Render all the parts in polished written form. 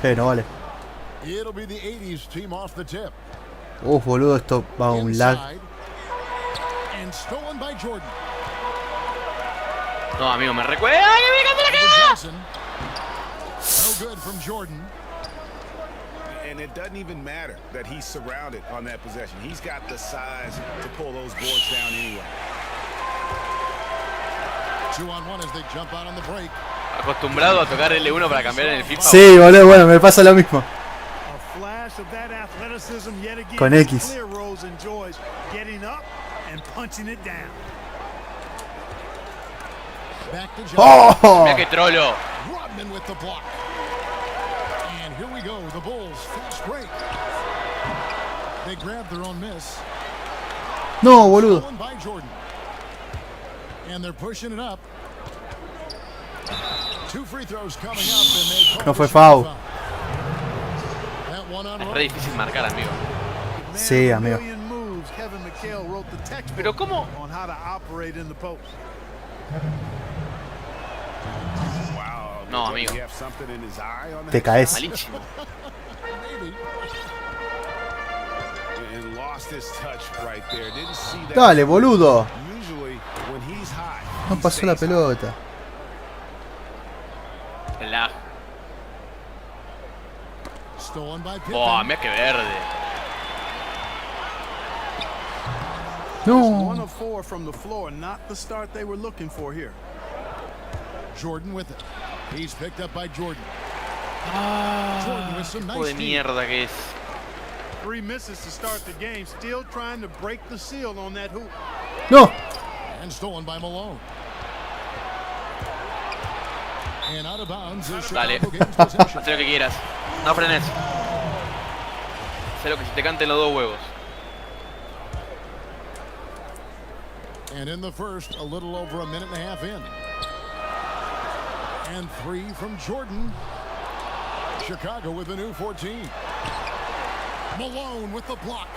No vale. Boludo, esto va a un lag. No, amigo, me recuerda. ¡Ay, que me encanta And it doesn't even matter that he's surrounded on that possession. He's got the size to pull those boards down anyway. 2-on-1 as they jump out on the break. Acostumbrado a tocar L1 para cambiar en el FIFA. Sí, boludo, bueno, me pasa lo mismo. Con X. ¡Oh! Mira que trolo. Rodman with the block. And here we go, the Bulls fast break. They grab their own miss. No, boludo. Stolen by Jordan. And they're pushing it up. 2 free throws coming up and they call No fue the foul. That one on Es re difícil marcar, amigo. Sí, amigo. Pero ¿cómo? No, amigo. Te caes. Malísimo. Dale, boludo. No pasó la pelota. El lag. stolen by Pippen. Oh, mira que verde. No. 1 of 4 from the floor, not the start they were looking for here. Jordan with it. He's picked up by Jordan. Jordan with some Hijo de nice mierda que es. 3 misses to start the game, still trying to break the seal on that hoop. No. and stolen by Malone. And out of bounds is Chicago gains possession. Haz lo que quieras. No frenes. Sé lo que se te canten los dos huevos. And in the first, a little over a minute and a half in. And 3 from Jordan. Chicago with a new 14. Malone with the block.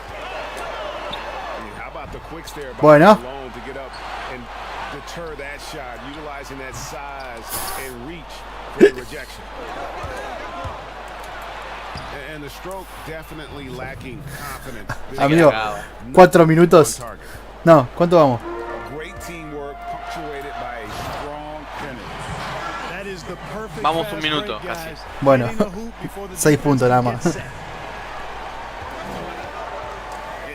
How about the quick stare by Bueno. Malone to get up and deter that shot, utilizing that size and reach for the rejection. And the stroke definitely lacking confidence. Amigo, 4 minutos. No, ¿cuánto vamos? Great teamwork punctuated by a strong finish. That is the perfect Vamos fast un minuto, break, casi. guys. Bueno, Hitting the hoop before the 6 puntos nada defense más. gets set.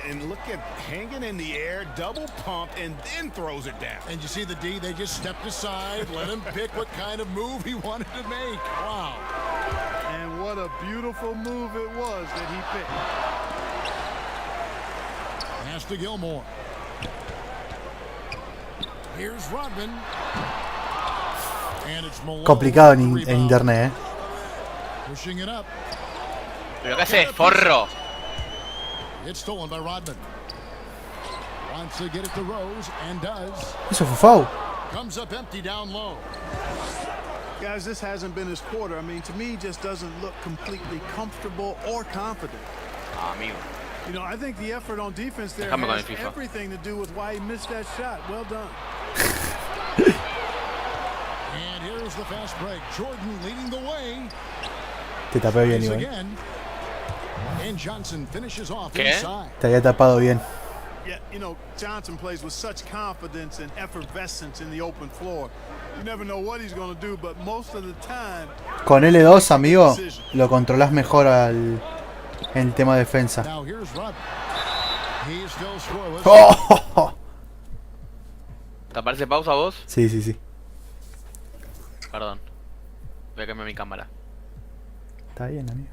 And look at hanging in the air, double pump, and then throws it down. And you see the D, they just stepped aside, let him pick what kind of move he wanted to make. Wow. And what a beautiful move it was that he picked. Pass to Gilmore. Here's Rodman. And it's Malone. Complicado with the en rebound. internet, Pushing it up. ¿Pero qué haces, forro? It's stolen by Rodman. Wants to get it to Rose and does. Eso fue foul. Comes up empty down low. Guys, this hasn't been his quarter. I mean, to me, just doesn't look completely comfortable or confident. Ah, amigo. You know, I think the effort on defense there Déjame con has el FIFA. everything to do with why he missed that shot. Well done. And here's the fast break. Jordan leading the way. Te tapé bien, Plays Iván. again. And Johnson finishes off ¿Qué? inside. Te había tapado bien. Yeah, you know, Johnson plays with such confidence and effervescence in the open floor. You never know what he's going to do, but most of the time... Con L2, amigo, lo controlas mejor al en tema defensa. Now here's Rodman. He's still scoreless. ¡Oh! ¿Te aparece pausa vos? Sí, sí, sí. Perdón. Voy a cambiar mi cámara. Está bien, amigo.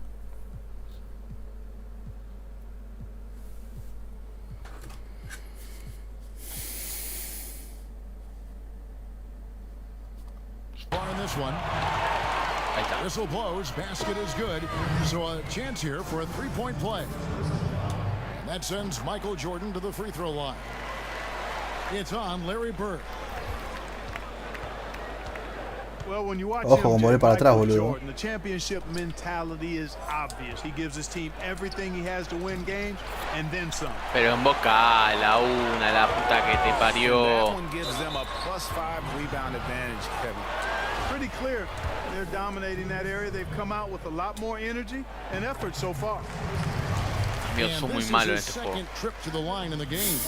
Bar in this one. Ahí está. Whistle blows. Basket is good. So a chance here for a three-point play. And that sends Michael Jordan to the free throw line. It's on Larry Bird. Well, when you watch Ojo, him, como volé para atrás, Michael boludo. Jordan, the championship mentality is obvious. He gives his team everything he has to win games, and then some. Pero en boca la una, la puta que te That parió. one gives them a +5 rebound advantage, Kevin. Pretty clear. They're dominating that area. They've come out with a lot more energy and effort so far. Dios mío, son muy malos en este juego. Trip to the line in the game.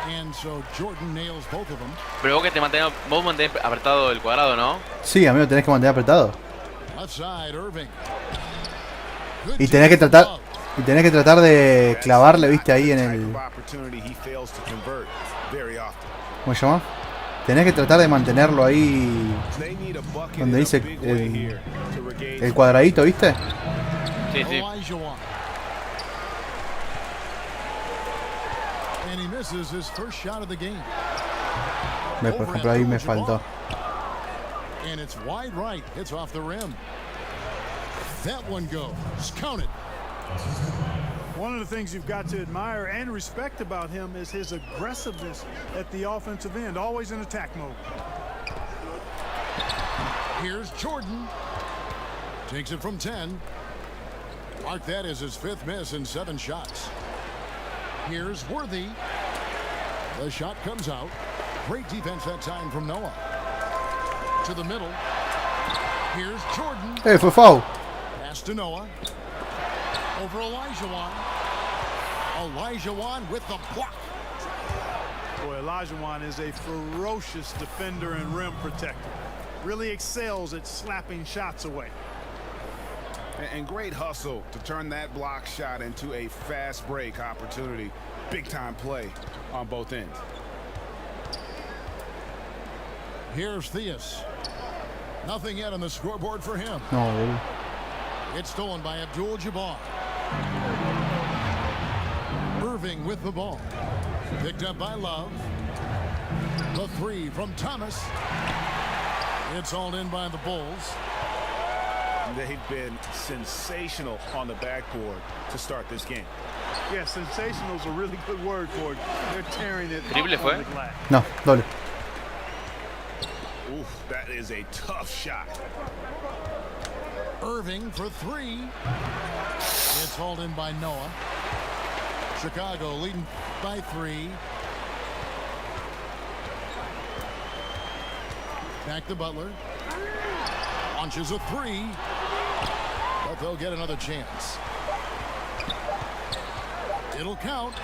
And so Jordan nails both of them. Pero vos que vos mantenés apretado el cuadrado, ¿no? Sí, amigo, tenés que mantener apretado. Left side, Irving. Y tenés que tratar de clavarle, viste, ahí en el... ¿Cómo se llama? Tenés que tratar de mantenerlo ahí donde dice el cuadradito, ¿viste? Sí, sí. Por ejemplo, ahí me faltó. And it's wide right. It's off the rim. That one goes. Count it. One of the things you've got to admire and respect about him is his aggressiveness at the offensive end, always in attack mode. Here's Jordan. Takes it from 10. Mark that as his 5th miss in 7 shots. Here's Worthy. The shot comes out. Great defense that time from Noah. To the middle. Here's Jordan. Fue foul. Pass to Noah. Over Elijah Wan with the block. Boy, Elijah Wan is a ferocious defender and rim protector. Really excels at slapping shots away. And great hustle to turn that block shot into a fast break opportunity. Big time play on both ends. Here's Theus. Nothing yet on the scoreboard for him. No, really. It's stolen by Abdul-Jabbar. Irving with the ball. Picked up by Love. The 3 from Thomas. It's hauled in by the Bulls. They've been sensational on the backboard to start this game. Yeah, sensational is a really good word for it. They're tearing it ¿Triple up fue? on the glass. No, doble. Oof, that is a tough shot. Irving for 3. It's hauled in by Noah. Chicago leading by 3. Back to Butler. Launches a 3. But they'll get another chance. It'll count.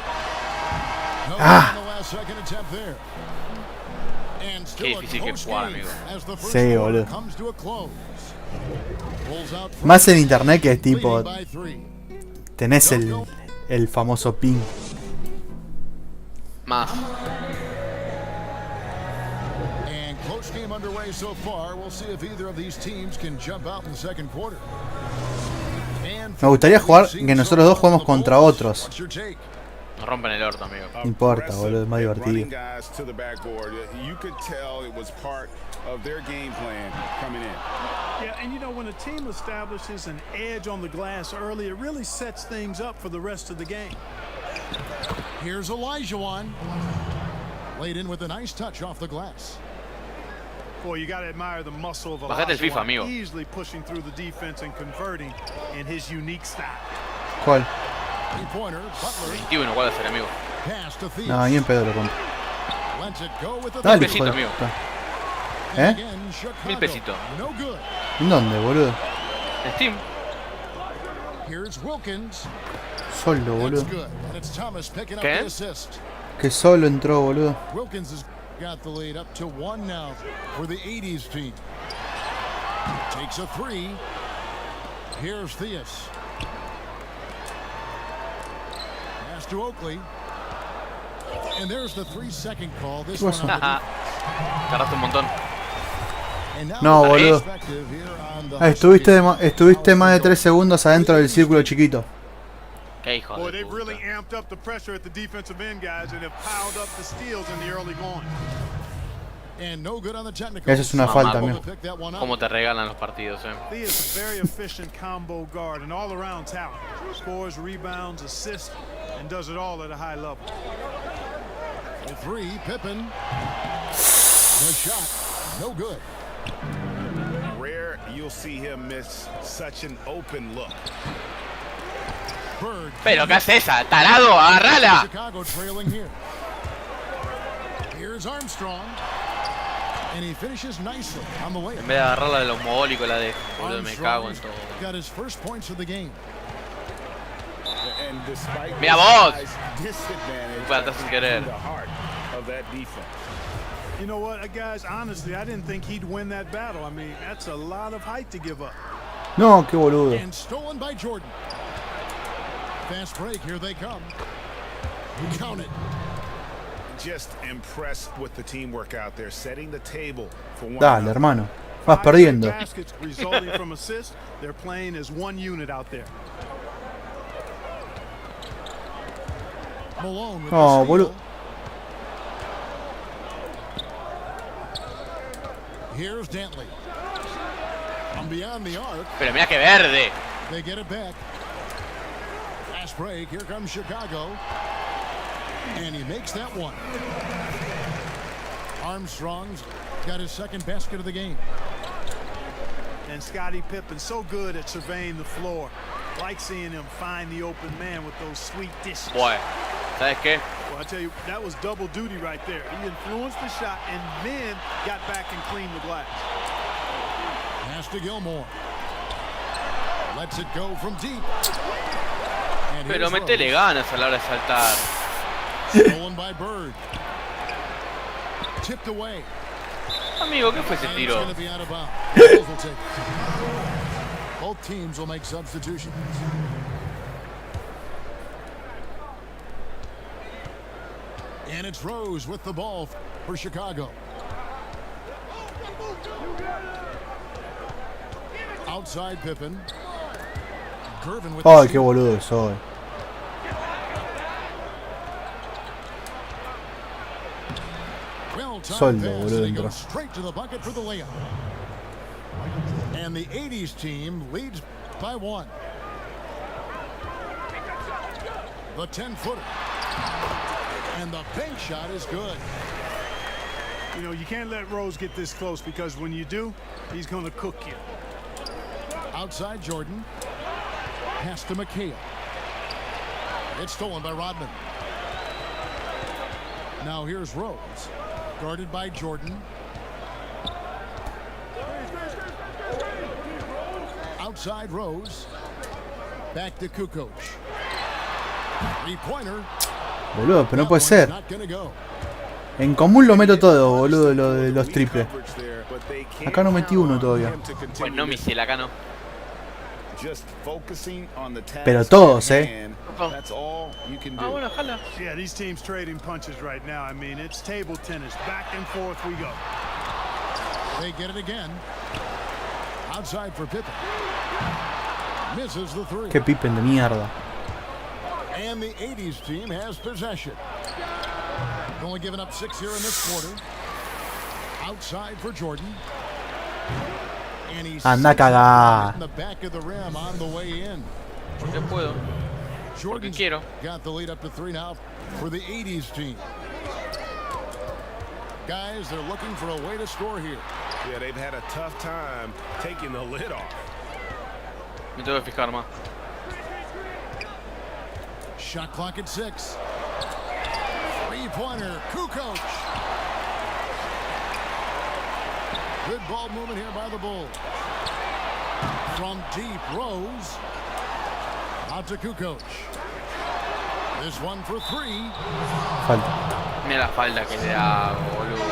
No on the last second attempt there. And still a close game as the first quarter comes to a close. Más en internet que es tipo... Tenés el famoso ping. Más. And close game underway so far. We'll see if either of these teams can jump out in the second quarter. Me gustaría jugar que nosotros dos juguemos contra otros. Nos rompen el orto, amigo. No importa, boludo, es más divertido. Yeah, and you know, when a team establishes an edge on the glass early, it really sets things up for the rest of the game. Here's Elijah Wan. Laid in with a nice touch off the glass. Boy, you got to admire the muscle of Bajate el FIFA, amigo. easily pushing through the defense and converting in his unique style. ¿Cuál? 21, ¿cuál va a ser, amigo? No, ni en pedo lo compro. Dale, Dale, pesito, joder. amigo. ¿Eh? 1000 pesitos. ¿En dónde, boludo? En Steam. Solo, boludo. ¿Qué? Que solo entró, boludo. Got the lead up to 1 now for the 80s team. Takes a 3. Here's Theus. Pass to Oakley. And there's the 3-second call. This one Tardaste un montón. No, boludo. Estuviste más de 3 segundos adentro del círculo chiquito. Qué hijo Boy, de they've puta. really amped up the pressure at the defensive end, guys, and have piled up the steals in the early going. And no good on the technical. Esa es una falta, amigo. Cómo te regalan los partidos, He is a very efficient combo guard and all-around talent. Scores, rebounds, assists, and does it all at a high level. The 3, Pippen. The shot, no good. Rare you'll see him miss such an open look. Bird. Pero ¿qué hace esa? ¡Tarado! ¡Agarrala! Chicago trailing here. Here's Armstrong. And he finishes nicely on the way. En vez de agarrar la de los mogólicos, la de... Boludo, me cago en todo. Got his first points of the game. And despite Mira vos. disadvantage, Falta sin querer. the heart of that defense. You know what, guys? Honestly, I didn't think he'd win that battle. I mean, that's a lot of height to give up. No, qué boludo. And stolen by Jordan. Fast break, here they come. Count it. Just impressed with the teamwork out there, setting the table for one Dale, another. hermano. Vas perdiendo. Baskets resulting from assists. They're playing as one unit out there. Malone with No, the steal. boludo. Here's Dantley. From beyond the arc, Pero mira que verde. they get it back. Fast break, here comes Chicago. And he makes that one. Armstrong's got his second basket of the game. And Scottie Pippen's so good at surveying the floor. Like seeing him find the open man with those sweet dishes. Bueno, ¿sabes qué? Well, I tell you, that was double duty right there. He influenced the shot and then got back and cleaned the glass. Pass to Gilmore. Lets it go from deep. And Pero here's metele Rose. ganas a la hora de saltar. Stolen by Bird. Tipped away. Amigo, ¿qué fue ese And it's tiro? going to be out of bounds. Bulls will take it. Both teams will make substitutions. And it's Rose with the ball for Chicago. Outside Pippen. Gervin with the Ay, qué steal. boludo soy. Well-timed Soldo, pass, boludo, and he entró. goes straight to the bucket for the layup. And the 80s team leads by one. The 10-footer. And the bank shot is good. You know, you can't let Rose get this close because when you do, he's going to cook you. Outside Jordan. Pass to McHale. It's stolen by Rodman. Now here's Rose. Guarded by Jordan. Outside Rose. Back to Kukoc. Three-pointer. Boludo, pero no That puede one's ser. not gonna go. En común lo meto todo, boludo, lo de los triples. Acá no metí uno todavía. Pues no, misil, acá no. Pero todos, That's all you can do. Ah, bueno, jala. Yeah, these teams trading punches right now. I mean, it's table tennis. Back and forth we go. They get it again. Outside for Pippen. Misses the three. Qué Pippen de mierda. And the 80s team has possession. Only giving up 6 here in this quarter. Outside for Jordan. And he's Anda cagá. in the back of the rim on the way in. Porque puedo. Jordan quiero. got the lead up to 3 now for the 80s team. Guys, they're looking for a way to score here. Yeah, they've had a tough time taking the lid off. Me tengo que fijar más. Shot clock at 6. Three-pointer, Kukoc. Good ball movement here by the Bulls. From deep, Rose. Out to Kukoc. This one for 3. Falta. Mira la falda que le hago, boludo.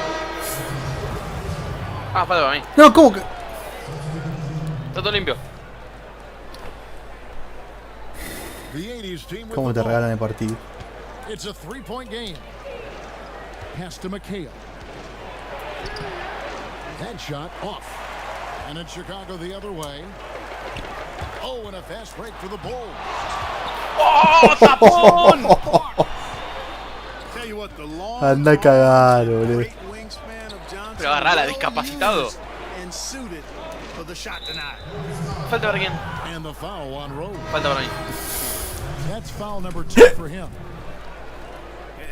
Ah, falta para mí. No, ¿cómo que? Está todo limpio. The 80s team with ¿Cómo the te ball. regalan el partido? It's a 3-point game. Pass to McHale. Headshot off. And it's Chicago the other way. Oh, and a fast break for the Bulls. ¡Oh, tapón! Tell you what, the long Anda a cagar, boludo. great wingspan of Johnson, Pero agarrala, well discapacitado. used and suited for the shot tonight. Falta para quién. And the foul on Rose. Falta para mí. That's foul number 2 for him.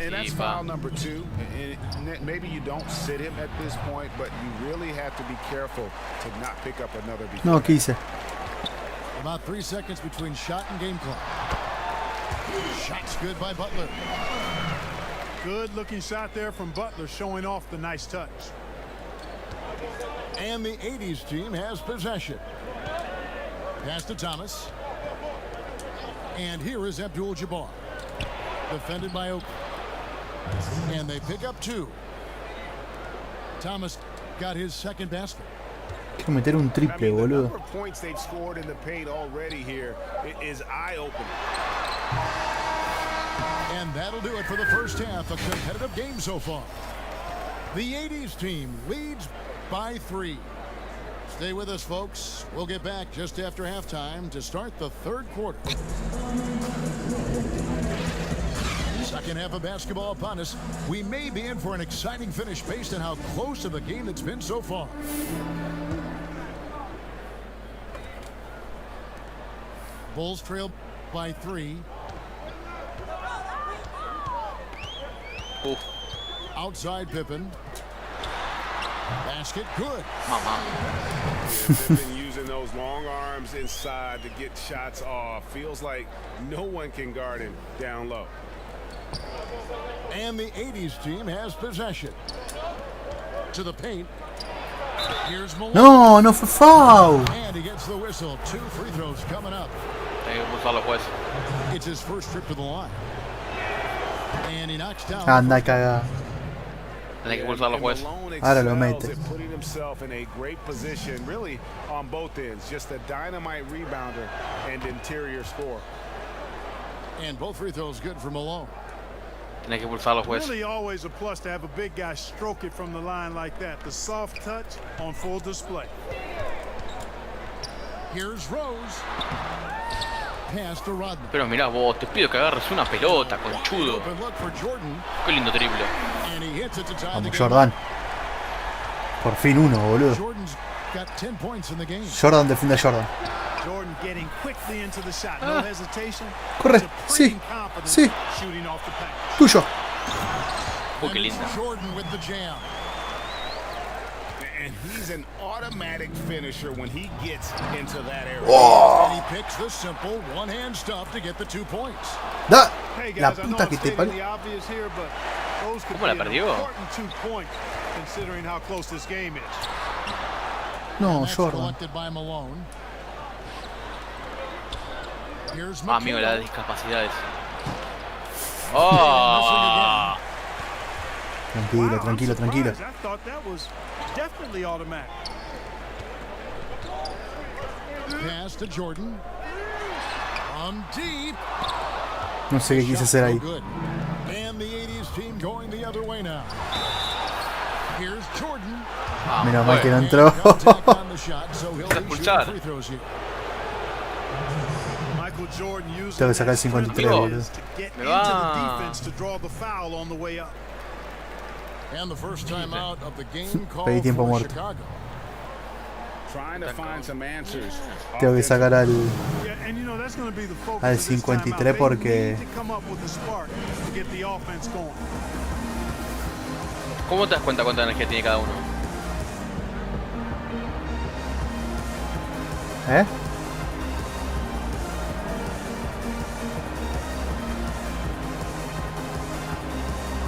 And that's Sí, foul pa. number 2. And maybe you don't sit him at this point, but you really have to be careful to not pick up another. No, ¿qué hice? About 3 seconds between shot and game clock. Shot's good by Butler. Good looking shot there from Butler, showing off the nice touch. And the 80s team has possession. Pass to Thomas. And here is Abdul-Jabbar. Defended by Oak. And they pick up 2. Thomas got his second basket. Quiero meter un triple, boludo. Points they've scored in the paint already here is eye-opening. And that'll do it for the first half. A competitive game so far. The 80s team leads by 3. Stay with us, folks. We'll get back just after halftime to start the third quarter. Second half of basketball upon us. We may be in for an exciting finish based on how close to the game it's been so far. Bulls trail by 3. Outside Pippen. Basket good. Pippen using those long arms inside to get shots off. Feels like no one can guard him down low. And the 80s team has possession. To the paint. Here's Malone. No, no fue foul. And he gets the whistle. 2 free throws coming up. It's his first trip to the line. And he knocks down. Anda cagada. Tenés que pulsar los jueces. Ahora lo mete. Putting himself in a great position, really on both ends. Just a dynamite rebounder and interior score. And both free throws good for Malone. Tenés que pulsar los jueces. Really always a plus to have a big guy stroke it from the line like that. The soft touch on full display. Here's Rose. Pass to Rodman. Pero mirá vos, te pido que agarres una pelota, conchudo. Open look for Jordan. Qué lindo triple. And he hits it to tie the Vamos, game. Jordan. Por fin uno, boludo. Jordan's got 10 points in the game. Jordan defiende a Jordan. Jordan getting quickly into the shot. No hesitation. Corre. Sí. Sí. Shooting off the pass. Tuyo. Qué linda. Jordan with the jam. And he's an automatic finisher when he gets into that area. And he picks the simple one-hand stuff to get the 2 points. Da. Hey La guys, I know puta I'm que te stating parió. the obvious here, but those could ¿Cómo la be an perdió? important 2 points considering how close this game is. No, That's Jordan. collected by Malone. Here's Amigo, las McHale. discapacidades. ¡Oh! Tranquilo, Wow, tranquilo, I'm tranquilo. surprised. I thought that was definitely automatic. Pass to Jordan. From deep. No sé qué quise hacer ahí. No good. And the 80s team going the other way now. Here's Jordan. Menos mal que no And entró. contact on the shot, so he'll be expulsar. shooting free throws here. Michael Jordan using Tengo que sacar el his 53, strength boludo. to get Me into va. the defense to draw the foul on the way up. And the first time out of the game call Pedí tiempo for muerto. Chicago. Trying to find some answers. Tengo que sacar al. Yeah, and you know that's going to be the focus Al of this 53 timeout. They porque- need to come up with a spark to get the offense going. ¿Cómo te das cuenta cuánta energía tiene cada uno? ¿Eh?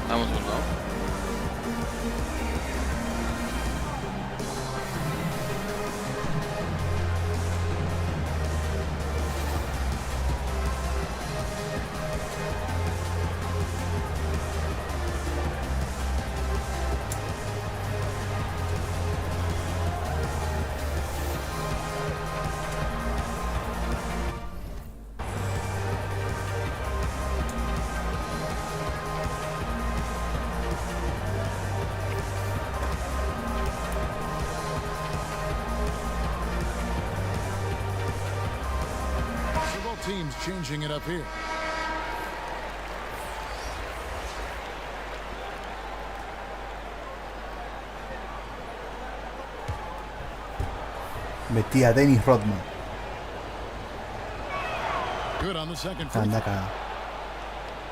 Dame un segundo. So both teams changing it up here. Metí a Dennis Rodman. Good on the second free Anda throw. acá.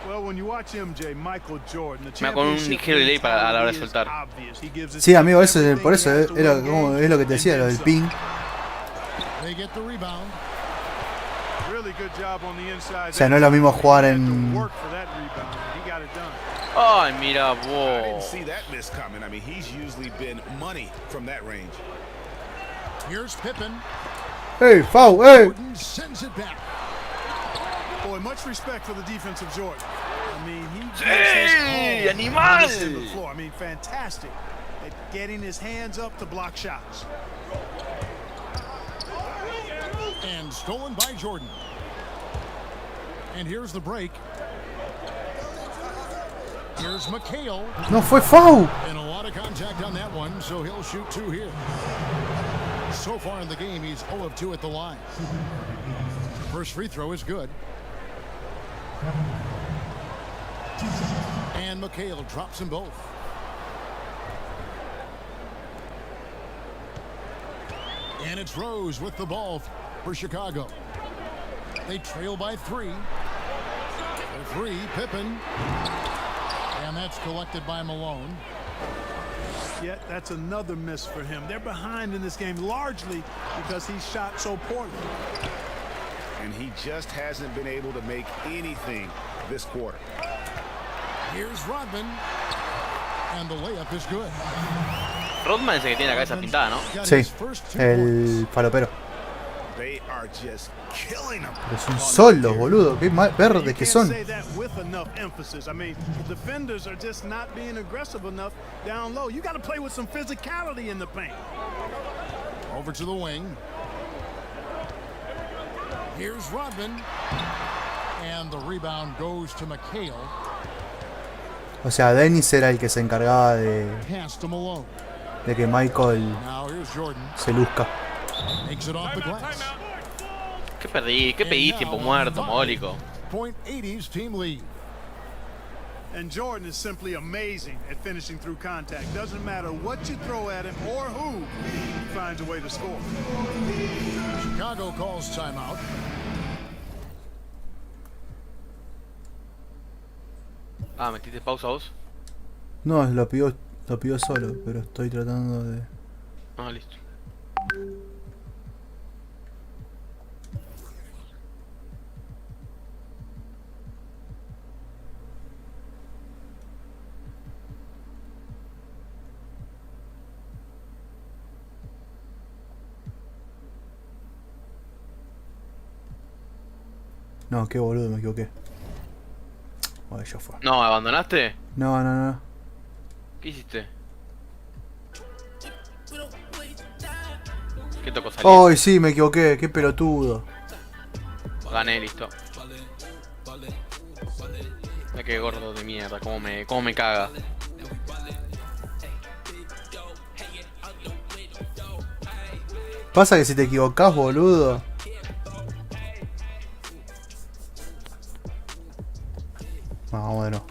Well, when you watch MJ, Michael Jordan, the Me da con un championship ligero delay para- a la hora de mentality soltar. is obvious. He gives his Sí, amigo, team eso, everything por eso he has to era win como, games es lo que te decía, and lo then del ping. They get the rebound. Really good job on the inside. O sea, no es lo mismo jugar en- Work for that rebound. He got it done. Ay, mira I didn't vos. see that miss coming. I mean, he's usually been money from that range. Here's Pippen. ¡Ey, Fau! ¡Ey! Jordan sends it back. Boy, much respect for the defense of Jordan. I mean, he gives ¡Sí! his all ¡Animal! on this end of the floor. I mean, fantastic at getting his hands up to block shots. And stolen by Jordan. And here's the break. Here's McHale. ¡No fue Fau! And a lot of contact on that one, so he'll shoot 2 here. So far in the game, he's 0 of 2 at the line. First free throw is good. And McHale drops them both. And it's Rose with the ball for Chicago. They trail by 3. For 3, Pippen. And that's collected by Malone. Yet that's another miss for him. They're behind in this game largely because he shot so poorly. And he just hasn't been able to make anything this quarter. Here's Rodman. And the layup is good. Rodman es el que tiene la cabeza pintada, ¿no? Got Sí, his first 2 el points. They falopero. are just killing him. Pero son solos, boludo. Qué verdes You que can't son. say that with enough emphasis. I mean, the defenders are just not being aggressive enough down low. You got to play with some physicality in the paint. Over to the wing. Here's Rodman. And the rebound goes to McHale. O sea, Dennis era el que se encargaba Pass to Malone. de que Michael Now here's Jordan. se luzca. Makes it off the glass. ¿Qué perdí? ¿Qué pedí? Tiempo muerto, mogólico. Point 80's team lead. And Jordan is simply amazing at finishing through contact. Doesn't matter what you throw at him or who, he finds a way to score. Chicago calls timeout. Ah, ¿metiste pausa vos? No, lo pidió solo, pero estoy tratando de... Ah, listo. No, qué boludo, me equivoqué. Ay, ya fue. No, ¿me abandonaste? No, no, no. ¿Qué hiciste? ¿Qué tocó salir? Ay, sí, me equivoqué. Qué pelotudo. Gané, listo. Mira qué gordo de mierda, cómo me caga. Pasa que si te equivocás, boludo. Ah, bueno.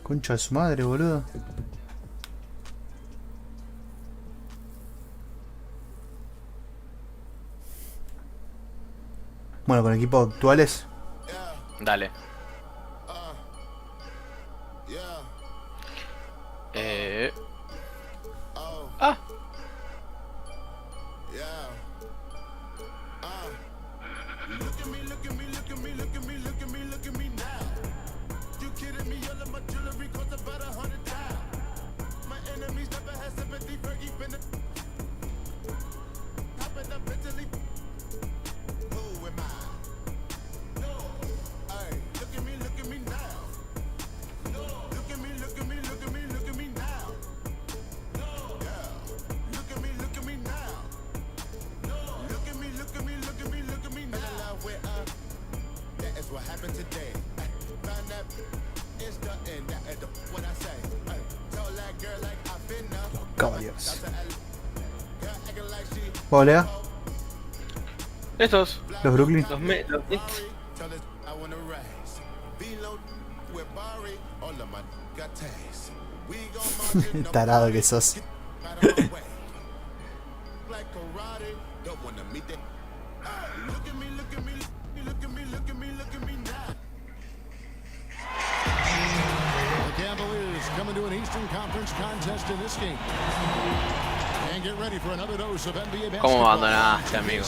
Concha de su madre, boludo. Bueno, con equipos actuales. Dale. Ah. Caballeros. Hola, Estos. los Brooklyn. Los Knicks. Tarado que sos. The Cavaliers coming to an Eastern Conference contest in this game. And get ready for another dose of NBA basketball. ¿Cómo abandonaste, amigo?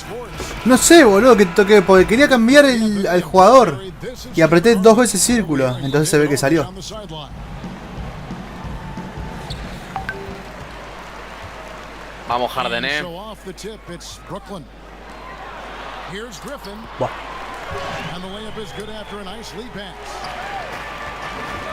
No sé, boludo, que toqué porque quería cambiar al jugador. Y apreté 2 veces círculo, entonces se ve que salió. On the sideline. Vamos, Harden, And so off the tip, it's Brooklyn. Here's Griffin. Buah. And the layup is good after a nice lead pass.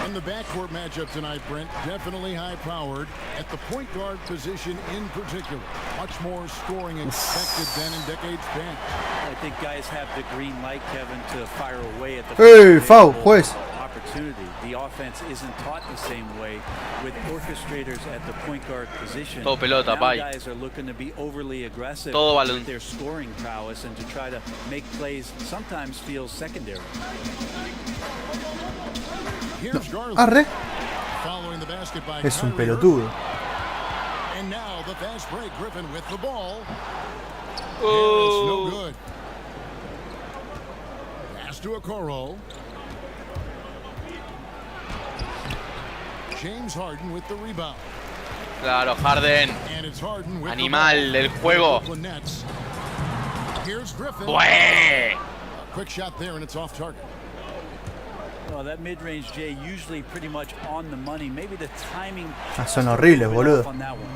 In the backcourt matchup tonight, Brent, definitely high-powered. At the point guard position in particular, much more scoring expected than in decades past. I think guys have the green light, Kevin, to fire away at the Hey, foul, juez. opportunity. The offense isn't taught the same way with orchestrators at the point guard position. Todo pelota, now bye. guys are looking to be overly aggressive Todo balón. with their scoring prowess and to try to make plays sometimes feels secondary. Here's Garland. Arre. Following the basket by Es un Kyrie pelotudo. And now the fast break, Griffin with the ball. Oh. It's no good. Pass to Okoro. James Harden with the rebound. Claro, Harden. And it's Harden with Animal the ball. del juego. Brooklyn Nets. Here's Griffin. ¡Bue! Quick shot there and it's off target. Well, that mid-range Jay usually pretty much on the money. Maybe the timing Ah, son horribles, boludo. on that one.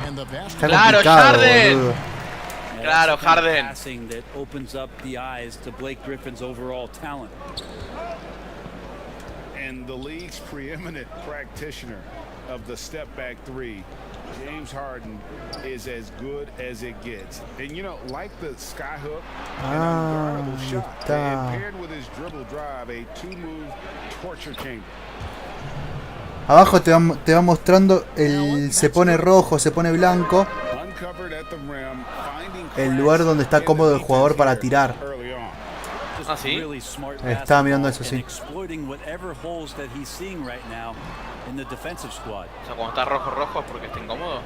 And the basket. Está Claro, complicado, Harden. boludo. Yeah, Claro, that's the kind of Harden. passing that opens up the eyes to Blake Griffin's overall talent. And the league's preeminent practitioner of the step back three, James Harden, is as good as it gets. And you know, like the skyhook, an unguardable shot, está. and paired with his dribble drive, a two-move torture chamber. Abajo te va mostrando se pone rojo, se pone blanco. Uncovered at the rim, finding El lugar donde está cracks cómodo in el the jugador para defense tirar. here early on. Just Ah, ¿sí? really smart Estaba mirando eso, basketball sí. and exploiting whatever holes that he's seeing right now in the defensive squad. O sea, cuando está rojo, rojo es porque está incómodo.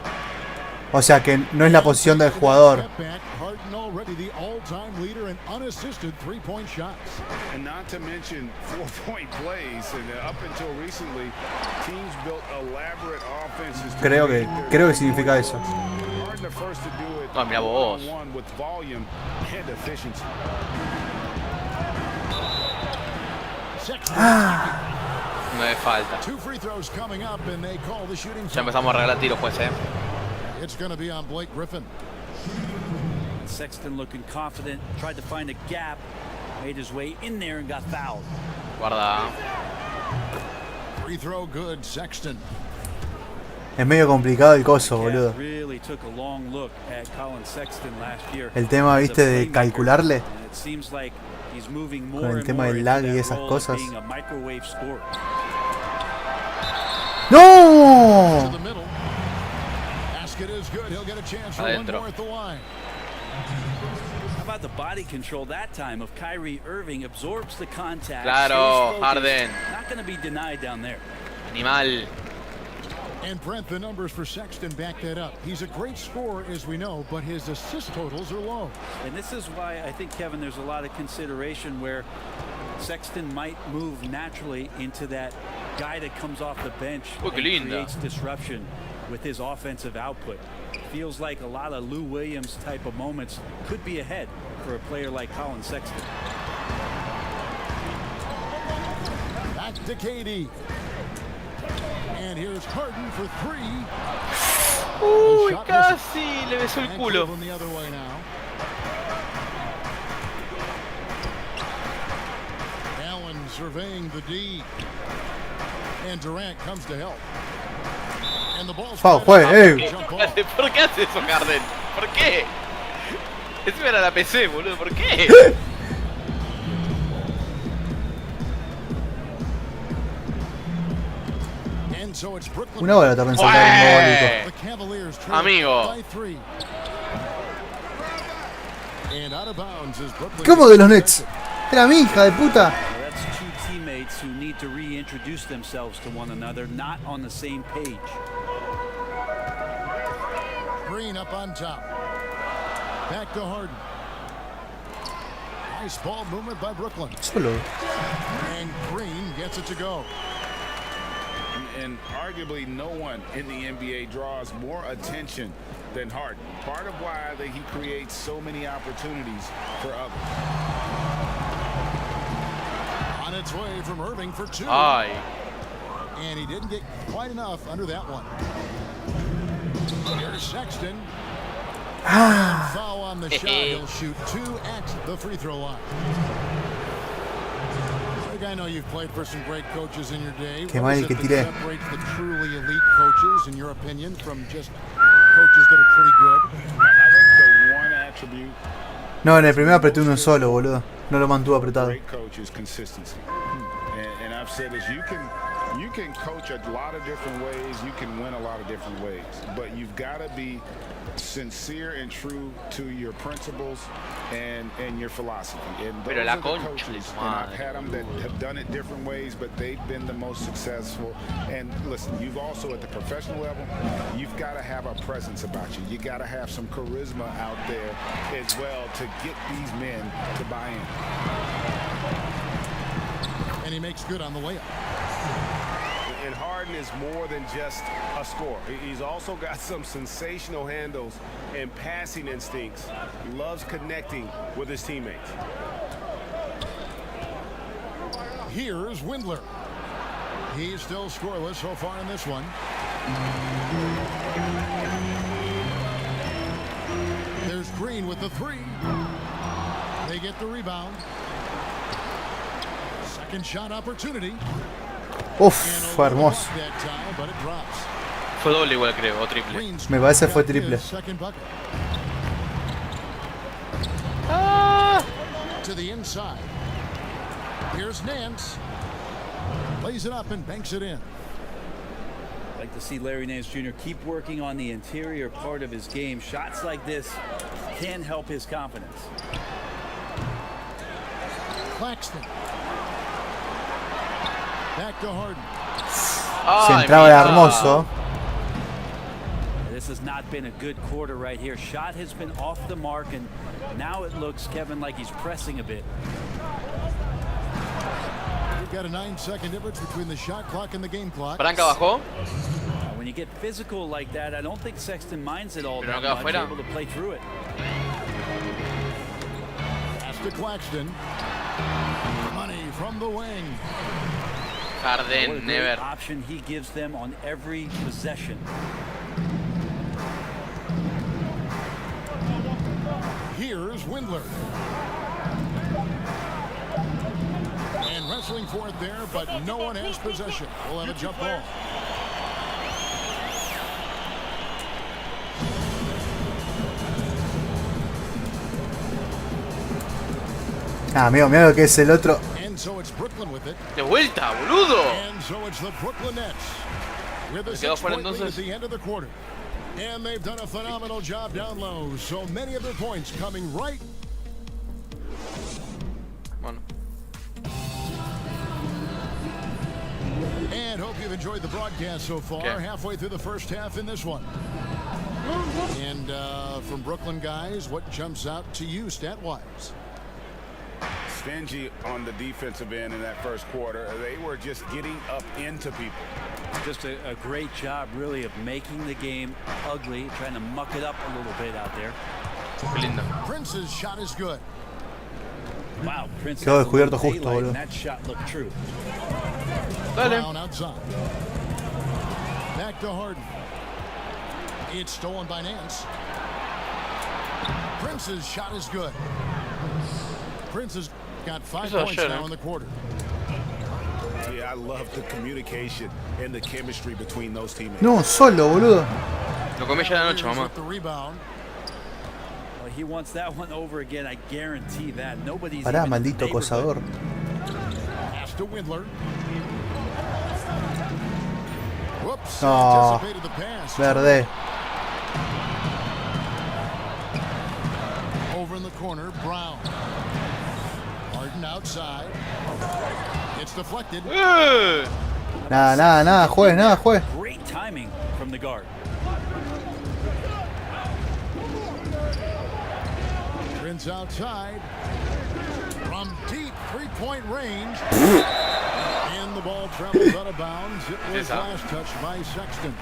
O sea que no es la posición del jugador. Step back, Harden already the all-time leader in unassisted three-point shots. And not to mention 4-point plays. And up until recently, teams built elaborate offenses. to Creo create que their significa eso. Harden the first to do it No, mira vos. one-on-one with volume and efficiency. No me falta. Two free throws coming up and they call the shooting Ya foul. empezamos a regalar tiros, pues, It's going to be on Blake Griffin. Sexton looking confident, tried to find a gap, made his way in there and got fouled. Guarda. Free throw good, Sexton. Es medio complicado el coso, Yeah, boludo. really took a long look at Colin Sexton last year. El tema, as a viste, de playmaker, calcularle. and it seems like he's moving more Con el and tema more del into lag y that esas role of cosas. being a microwave scorer. To ¡No! the middle. Basket is good. He'll get a chance for one Adentro. more at the line. How about the body control that time of Kyrie Irving, absorbs the contact. Claro, stays focused, Harden. Not going to be denied down there. Animal. And Brent, the numbers for Sexton back that up. He's a great scorer, as we know, but his assist totals are low. And this is why I think, Kevin, there's a lot of consideration where Sexton might move naturally into that guy that comes off the bench Oh, and qué linda. creates disruption with his offensive output. Feels like a lot of Lou Williams type of moments could be ahead for a player like Colin Sexton. Back to KD. And here's Harden for three. Uy, shot casi le besó el And culo. Cleveland the other way now. Allen surveying the D. And Durant comes to help. And the ball's Foul, flat juez, out. ey. Jump off. ¿Por qué hace eso, Harden? ¿Por qué? Eso era la PC, boludo. ¿Por qué? And so it's Brooklyn. Una hora tarda en saltar un ¡Bue! The Cavaliers trail Amigo. by three. And out of bounds is Brooklyn. ¿Cómo de los Nets? Era mi hija de puta. Well, that's two teammates who need to reintroduce themselves to one another, not on the same page. Green up on top. Back to Harden. Nice ball movement by Brooklyn. Solo. And Green gets it to go. And arguably no one in the NBA draws more attention than Harden. Part of why he creates so many opportunities for others. On its way from Irving for two. Ay. And he didn't get quite enough under that one. Here's Sexton. Foul on the shot. He'll shoot 2 at the free throw line. Look, I know you've played for some great coaches in your day. Qué What mal is que it that tiré. separates the truly elite coaches, in your opinion, from just coaches that are pretty good? I think the one attribute No, en el primero apreté uno solo, boludo. No lo mantuve apretado. great coach is consistency. And I've said this, you can coach a lot of different ways, you can win a lot of different ways, but you've got to be sincere and true to your principles and your philosophy. And those Pero la are the concha coaches, de su and I've madre, had them that have done it different ways, but they've been the most successful. And listen, you've also at the professional level, you've got to have a presence about you. You got to have some charisma out there as well to get these men to buy in. And he makes good on the layup. And Harden is more than just a scorer. He's also got some sensational handles and passing instincts. He loves connecting with his teammates. Here's Windler. He's still scoreless so far in this one. There's Green with the 3. They get the rebound. Second shot opportunity. Uf, fue hermoso. That time, but it drops. Fue doble igual creo, o triple. Green's Me parece fue got his triple. second bucket. To the inside. Here's Nance. Lays it up and banks it in. I'd like to see Larry Nance Jr. keep working on the interior part of his game. Shots like this can help his confidence. Claxton. Back to Harden. Si entraba era hermoso. This has not been a good quarter right here. Shot has been off the mark, and now it looks, Kevin, like he's pressing a bit. We've got a 9-second difference between the shot clock and the game clock. Branca bajó. When you get physical like that, I don't think Sexton minds it all Pero that no queda much, fuera. able to play through it. Pass to Claxton. Money from the wing. What a Harden, great never. option he gives them on every possession. Here's Windler. And wrestling for it there, but no one has possession. We'll have a jump ball. Ah, amigo, mira lo que es el otro. And so it's Brooklyn with it. De vuelta, boludo. And so it's the Brooklyn Nets with a quedó fuera 6-point lead at entonces. the end of the quarter. And they've done a phenomenal job down low. So many of their points coming right. Bueno. And hope you've enjoyed the broadcast so far. Okay. Halfway through the first half in this one. And from Brooklyn guys, what jumps out to you stat-wise? Stingy on the defensive end in that first quarter. They were just getting up into people. Just a great job, really, of making the game ugly, trying to muck it up a little bit out there. Qué lindo. Prince's shot is good. Wow, Prince Quedó has a descubierto little justo, daylight, boludo. and that shot looked true. Dale. Brown outside. Back to Harden. It's stolen by Nance. Prince's shot is good. Prince has got 5 Eso points ayer, now in the quarter. Yeah, I love the communication and the chemistry between those teammates. No, solo, boludo. Lo comí ya de noche, Warriors mamá. with the rebound. Well, he wants that one over again, I guarantee that. Nobody's Pará, even in the maldito neighborhood. acosador. Pass to Windler. Whoops. No. Anticipated the pass. Verde. Over in the corner, Brown. Harden outside. It's deflected. Nada, juez, nada, juez. Great timing from the guard. Prince outside. From deep three-point range. And the ball travels out of bounds. It was Esa. last touched by Sexton.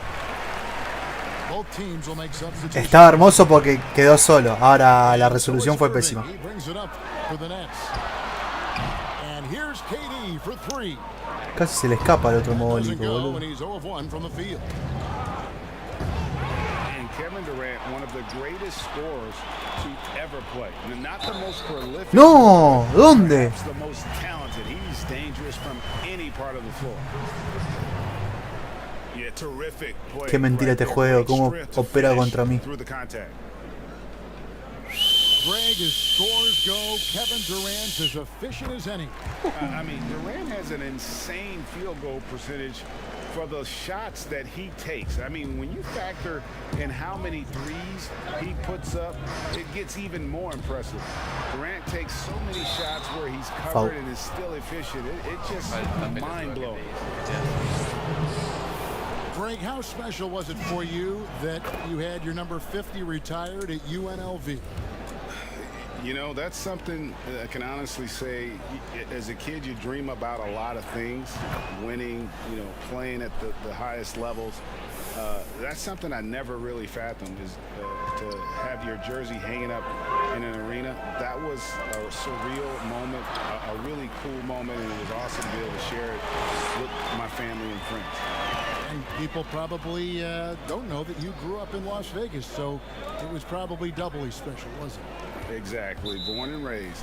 Both teams will make substitutions. Estaba hermoso porque quedó solo. Ahora la resolución fue pésima. He brings it up for the Nets. And here's KD for 3. Casi se le escapa al otro Doesn't mogólico, go, boludo. and he's 0 of 1 from the field. And Kevin Durant, one of the greatest scorers to ever play. Not the most prolific. ¡No! ¿Dónde? Perhaps the most talented. He's dangerous from any part of the floor. Yeah, terrific play. Qué mentira este juego, cómo opera contra mí. Through the contact. Greg, as scores go, Kevin Durant's as efficient as any. I mean, Durant has an insane field goal percentage for the shots that he takes. I mean, when you factor in how many threes he puts up, it gets even more impressive. Durant takes so many shots where he's covered and is still efficient. It's just mind-blowing. Greg, how special was it for you that you had your number 50 retired at UNLV? You know, that's something I can honestly say. As a kid, you dream about a lot of things, winning, you know, playing at the highest levels. That's something I never really fathomed, is to have your jersey hanging up in an arena. That was a surreal moment, a really cool moment, and it was awesome to be able to share it with my family and friends. And people probably don't know that you grew up in Las Vegas, so it was probably doubly special, wasn't it? Exactly, born and raised.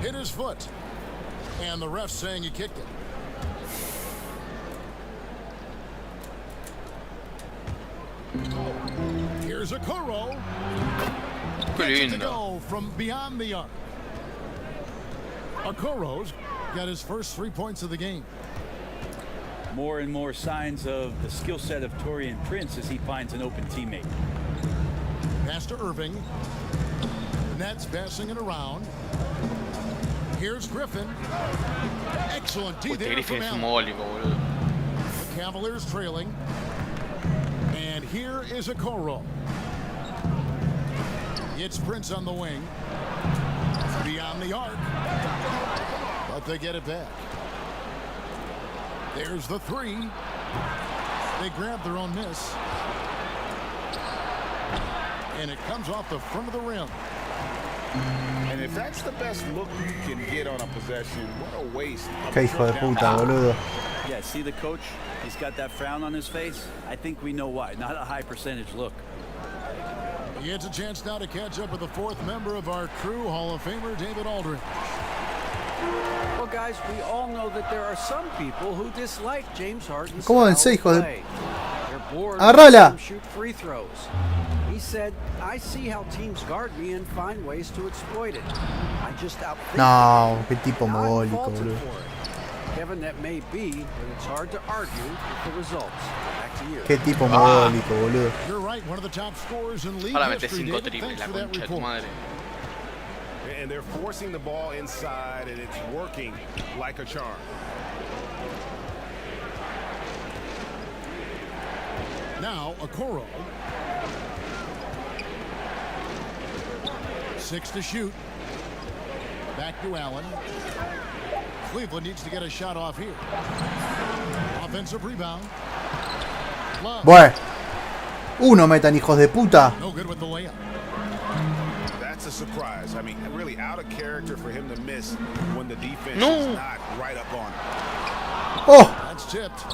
Hit his foot, and the ref saying he kicked it. Here's a Kuro. Gets it to go from beyond the arc. Okoro's got his first 3 points of the game. More and more signs of the skill set of Taurean Prince as he finds an open teammate. Pass to Irving. Nets passing it around. Here's Griffin. Excellent D there from Allen. The Cavaliers trailing. And here is Okoro. It's Prince on the wing. Beyond the arc. But they get it back. There's the 3. They grab their own miss. And it comes off the front of the rim. And if that's the best look you can get on a possession, what a waste. Qué hijo de puta, boludo. Yeah, see the coach? He's got that frown on his face. I think we know why. Not a high percentage look. He gets a chance now to catch up with the 4th member of our crew, Hall of Famer David Aldridge. Well, guys, we all know that there are some people who dislike James Harden's ¿Cómo style vencé, of hijo de- play. They're bored ¡Agarrala! of shoot free throws. He said, I see how teams guard me and find ways to exploit it. I just outthink No, qué tipo them. Now I'm mogólico, faulted boludo. for it. Kevin, that may be, but it's hard to argue with the results. Back to you. Qué tipo mogólico, boludo. You're right, one of the top scorers in league Ahora mete history, 5 David. triples, Thanks la for that concha de tu report. madre. And they're forcing the ball inside, and it's working like a charm. Now, Okoro. 6 to shoot. Back to Allen. Cleveland needs to get a shot off here. Offensive rebound. Love. Bueno. Uno metan, hijos de puta. No good with the layup. That's a surprise. I mean, really out of character for him to miss when the defense No. is not right up on him. Oh, That's tipped.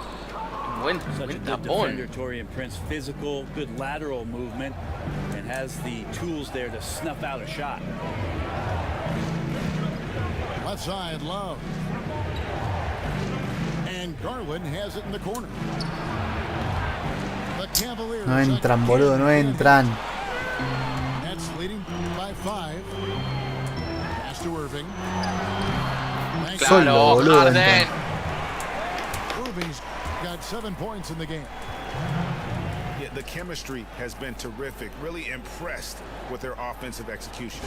Buen Such a good defender, Taurean Prince. Physical, good lateral movement, and has the tools there to snuff out a shot. Left side, Love. And Garland has it in the corner. The Cavaliers. no entran, boludo, no entran. Nets leading by 5. Pass to Irving. Solo, Claro, boludo, Harden. entran. Irving's got 7 points in the game. Yeah, the chemistry has been terrific. Really impressed with their offensive execution.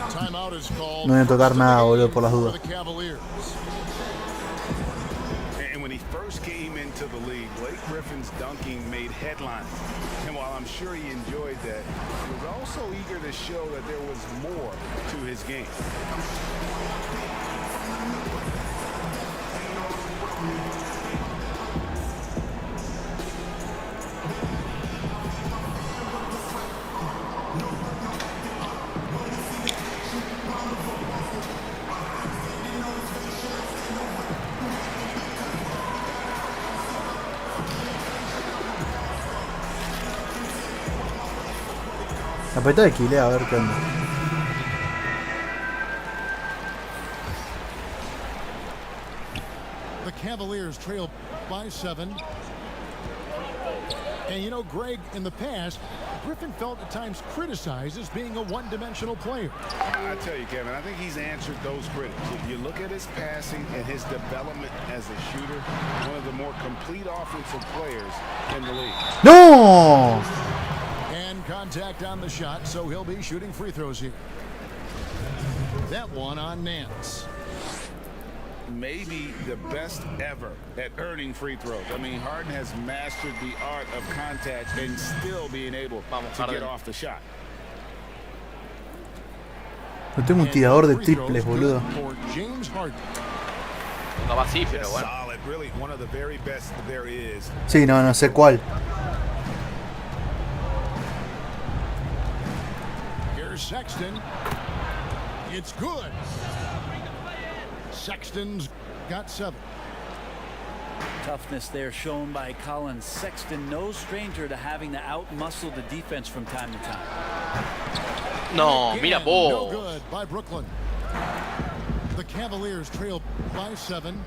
Timeout is called. No voy a tocar nada, boludo, por las for dudas. the Cavaliers. And when he first came into the league, Blake Griffin's dunking made headlines. And while I'm sure he enjoyed that, he was also eager to show that there was more to his game. Apretá de Kile a ver qué onda. The Cavaliers trail by 7. And you know, Greg, in the past, Griffin felt at times criticized as being a one-dimensional player. I tell you, Kevin, I think he's answered those critics. If you look at his passing and his development as a shooter, one of the more complete offensive players in the league. ¡No! And contact on the shot, so he'll be shooting free throws here. That one on Nance. Maybe the best ever at earning free throws. I mean, Harden has mastered the art of contact and still being able to get off the shot. No tengo un tirador de triples, boludo. Tocaba así, pero bueno. Solid, really one of the very best there is. Sí, no sé cuál. Here's Sexton. It's good. Sexton's got 7. Toughness there shown by Colin Sexton. No stranger to having to out-muscle the defense from time to time. No, mira vos. No good by Brooklyn. The Cavaliers trail by 7.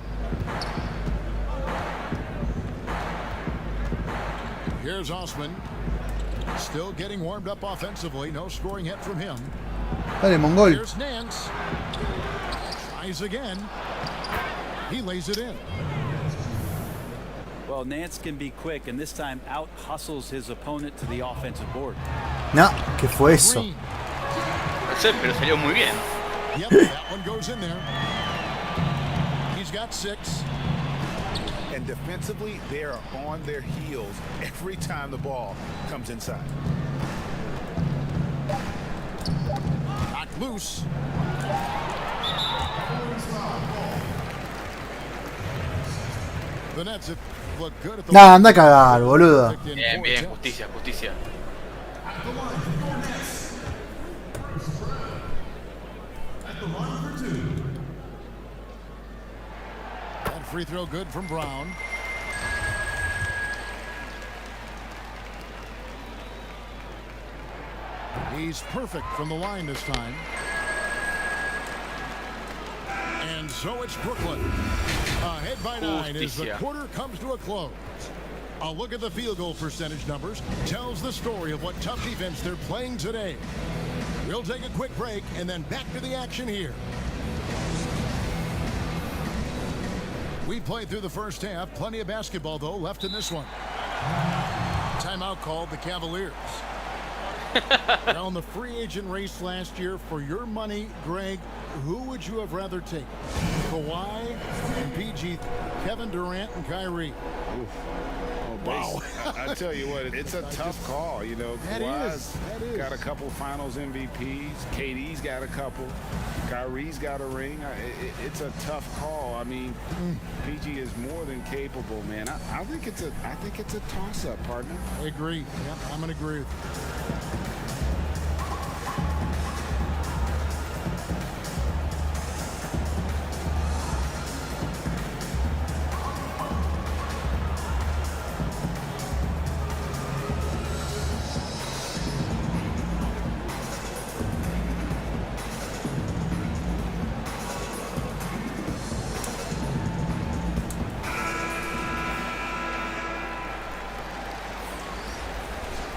Here's Osman. Still getting warmed up offensively. No scoring yet from him. Dale, Mongol. Here's Nance. Tries again. He lays it in. Well, Nance can be quick, and this time out-hustles his opponent to the offensive board. No, ¿qué fue eso? Green. No sé, pero salió muy bien. Yep, that one goes in there. He's got 6. And defensively, they are on their heels every time the ball comes inside. Knocked loose. The Nets have looked good at the Nah, anda a cagar, boludo. Bien, bien, justicia, justicia. That free throw good from Brown. He's perfect from the line this time. And so it's Brooklyn. Ahead by 9 as the quarter comes to a close. A look at the field goal percentage numbers tells the story of what tough defense they're playing today. We'll take a quick break and then back to the action here. We played through the first half. Plenty of basketball, though, left in this one. Timeout called the Cavaliers. Now, in the free agent race last year, for your money, Greg, who would you have rather taken? Kawhi and PG, Kevin Durant and Kyrie. Oof. Oh, wow. I tell you what, it's a tough call. You know, Kawhi's got a couple finals MVPs. KD's got a couple. Kyrie's got a ring. It's a tough call. I mean, PG is more than capable, man. I think it's a toss-up, partner. I agree. Yep, I'm going to agree with you.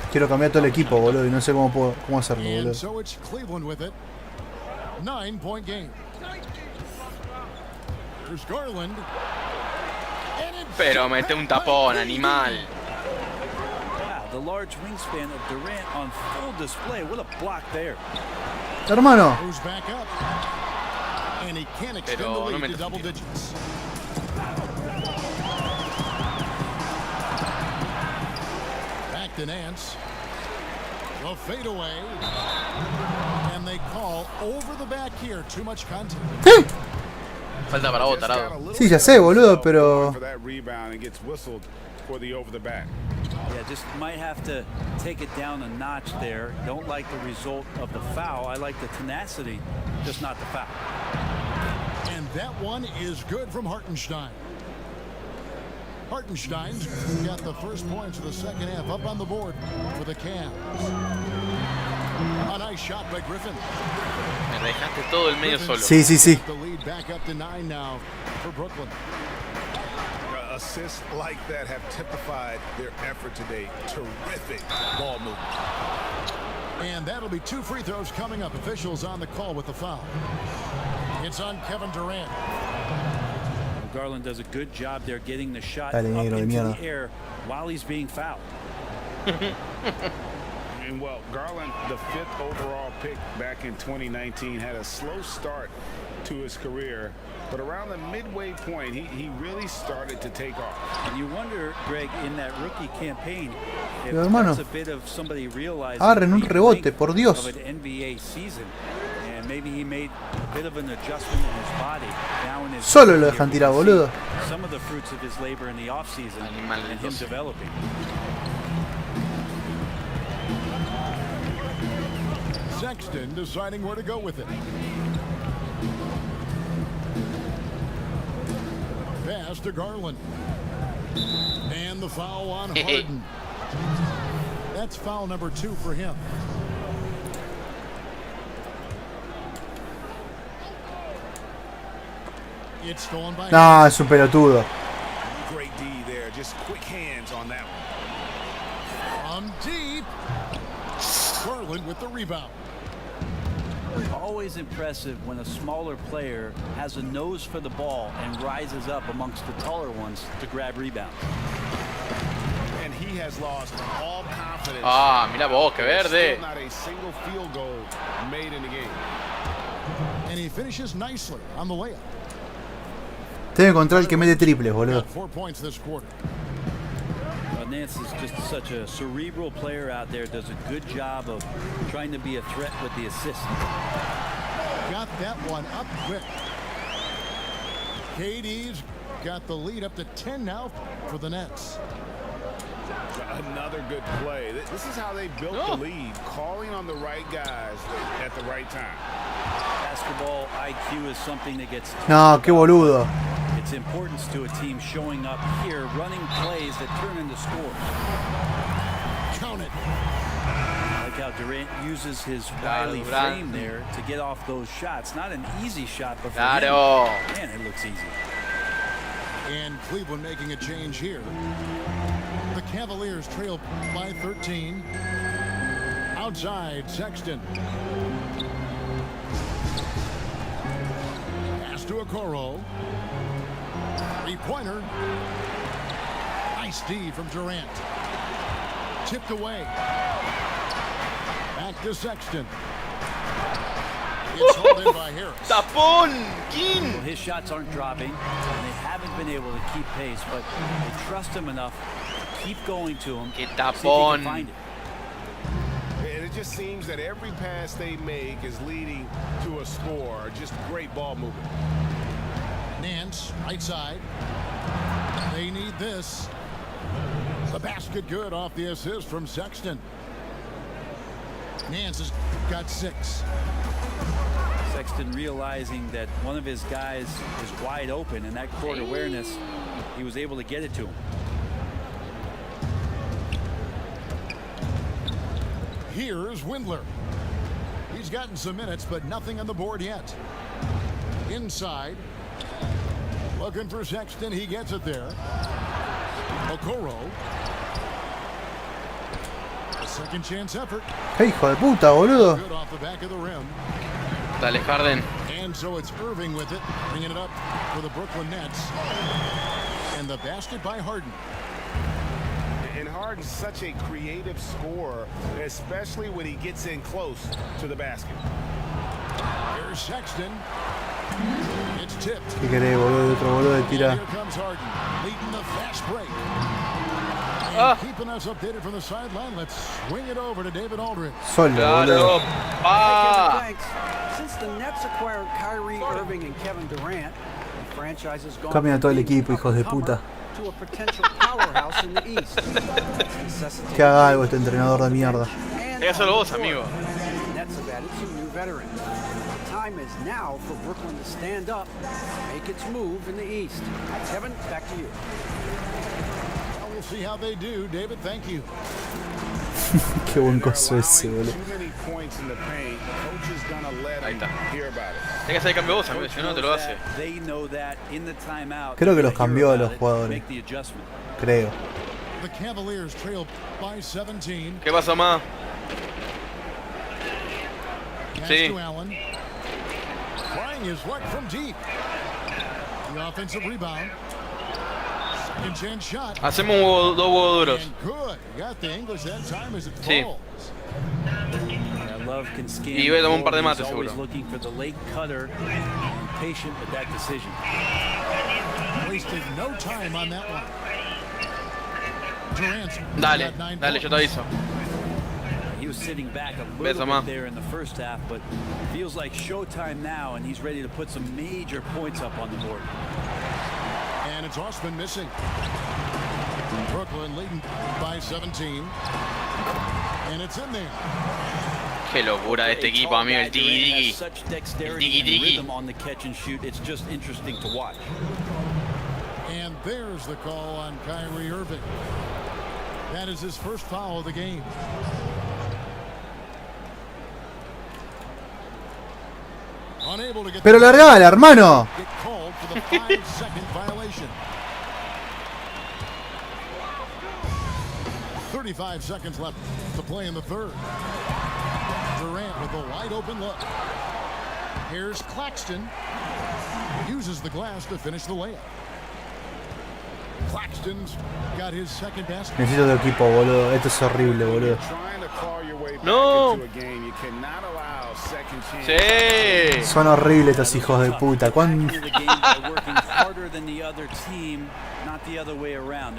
Quiero cambiar todo el equipo, boludo, y no sé cómo hacerlo, And boludo. so it's Cleveland with it. 9-point game. There's Garland. Pero mete un tapón, animal. Wow, the large wingspan of Durant on full display. What a block there. Hermano. Goes back up. And he can't extend the lead to double digits. Back to Nance. The fadeaway. And they call over the back here. Too much contact. Falta para vos, tarado. Sí, ya sé, boludo, pero... Yeah, just might have to take it down a notch there. Don't like the result of the foul. I like the tenacity, just not the foul. And that one is good from Hartenstein. Hartenstein's got the first points of the second half up on the board for the Cavs. A nice shot by Griffin. Me dejaste todo el medio solo. Sí, sí, sí. The lead back up to 9 now for Brooklyn. Assists like that have typified their effort today. Terrific ball movement. And that'll be 2 free throws coming up. Officials on the call with the foul. It's on Kevin Durant. Garland does a good job there getting the shot Dale, up negro de into mierda. the air while he's being fouled. And well, Garland, the 5th overall pick back in 2019, had a slow start to his career, but around the midway point, he really started to take off. And you wonder, Greg, in that rookie campaign, if Pero, hermano, that's a bit of somebody realizing agarren un the rebote, length por Dios. of an NBA season, and maybe he made a bit of an adjustment in his body. Now in his Solo lo dejan tirar, boludo. some of the fruits of his labor in the offseason Animal and him dos. developing. Sexton deciding where to go with it. Pass to Garland. And the foul on Harden. That's foul number 2 for him. It's stolen by No, es un pelotudo. Great D there, just quick hands on that one. from deep. Garland with the rebound. Always impressive when a smaller player has a nose for the ball and rises up amongst the taller ones to grab rebounds. And he has lost all confidence. Ah, mira vos, que verde. Still not a single field goal made in the game. And he finishes nicely on the layup. Tengo que encontrar el que mete triples, boludo. Got 4 points this quarter. Nance is just such a cerebral player out there, does a good job of trying to be a threat with the assist. Got that one up quick. KD's got the lead up to 10 now for the Nets. Another good play. This is how they built the lead, calling on the right guys at the right time. Basketball IQ is something that gets No, qué boludo. its importance to a team showing up here, running plays that turn into scores. Count it. I like how Durant uses his wily Durant. frame there to get off those shots. Not an easy shot, but for Claro. him, man, it looks easy. And Cleveland making a change here. The Cavaliers trail by 13. Outside, Sexton. Pass to Okoro. Three-pointer. Nice D from Durant. Tipped away. Back to Sexton. It's hauled in by Harris. ¡Tapón! Well, ¡King! his shots aren't dropping, and they haven't been able to keep pace, but they trust him enough to keep going to him. ¡Qué See if he can tapón! find it. And it just seems that every pass they make is leading to a score. Just great ball movement. Nance, right side. They need this. The basket good off the assist from Sexton. Nance has got 6. Sexton realizing that one of his guys is wide open, and that court awareness, he was able to get it to him. Here's Windler. He's gotten some minutes, but nothing on the board yet. Inside. Looking for Sexton. He gets it there. Okoro. A second chance effort. ¡Qué hijo de puta, boludo! Good off the back of the rim. Dale, Harden. And so it's Irving with it, bringing it up for the Brooklyn Nets. And the basket by Harden. And Harden's such a creative scorer, especially when he gets in close to the basket. Here's Sexton. It's tipped. ¿Qué querés, boludo? Otro boludo de And tira. here comes Harden, leading the fast break. And keeping us updated from the sideline, let's swing it over to David Aldridge. Solo, boludo. ¡Claro! ¡Pa! Thanks. Since the Nets acquired Kyrie Irving and Kevin Durant, the franchise has gone Cambien a todo el from being equipo, hijos de puta. to a potential powerhouse in the East. Que haga algo este entrenador de mierda. And Hágaselo vos, amigo. the Nets have added some new veterans. The time is now for Brooklyn to stand up and make its move in the East. Kevin, back to you. Well, we'll see how they do. David, thank you. Qué buen coso ese, boludo. Ahí está. Hay que hacer el cambio vos, amigo, si no, no te lo hace. Creo que los cambió a los jugadores. Creo. The Cavaliers trail by 17. ¿Qué pasa, más? Pass Sí. to Allen. Flying his right from deep. The offensive rebound. Second chance shot. Hacemos dos huevos duros. And good. Got the English that time as it Sí. falls. Y voy a tomar un par de mates, seguro. Wasted no time on that one. Durant. Dale, dale, yo te aviso. He was sitting back a Beso, little ma. bit there in the first half, but feels like showtime now, and he's ready to put some major points up on the board. And it's Osman missing. Brooklyn leading by 17. And it's in there. Qué locura de este equipo, amigo, el tiki-tiki. Such El dexterity and tiki-tiki. rhythm on the catch and shoot. It's just interesting to watch. And there's the call on Kyrie Irving. That is his first foul of the game. Unable to get Pero largala, hermano. get called for the 5-second violation. 35 seconds left to play in the third. Durant with a wide open look. Here's Claxton. Uses the glass to finish the layup. Claxton's got his second basket. Necesito otro equipo, boludo. Esto es horrible, boludo. No. Sí. Son horribles estos hijos de puta.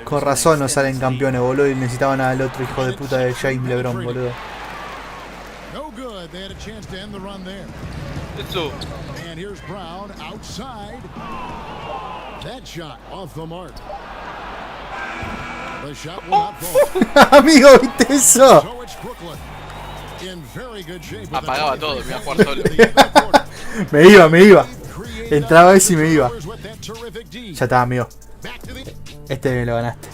Con razón no salen campeones, boludo. Y necesitaban al otro hijo de puta de James LeBron, boludo. No good. They had a chance to end the run there. Eso. And here's Brown outside. That shot off the mark. The shot will not fall. Amigo, ¿viste eso? So it's Brooklyn in very good shape. Apagaba todo, me iba a jugar solo. Me iba. Entraba ese y me iba. Ya está, amigo. Este me lo ganaste.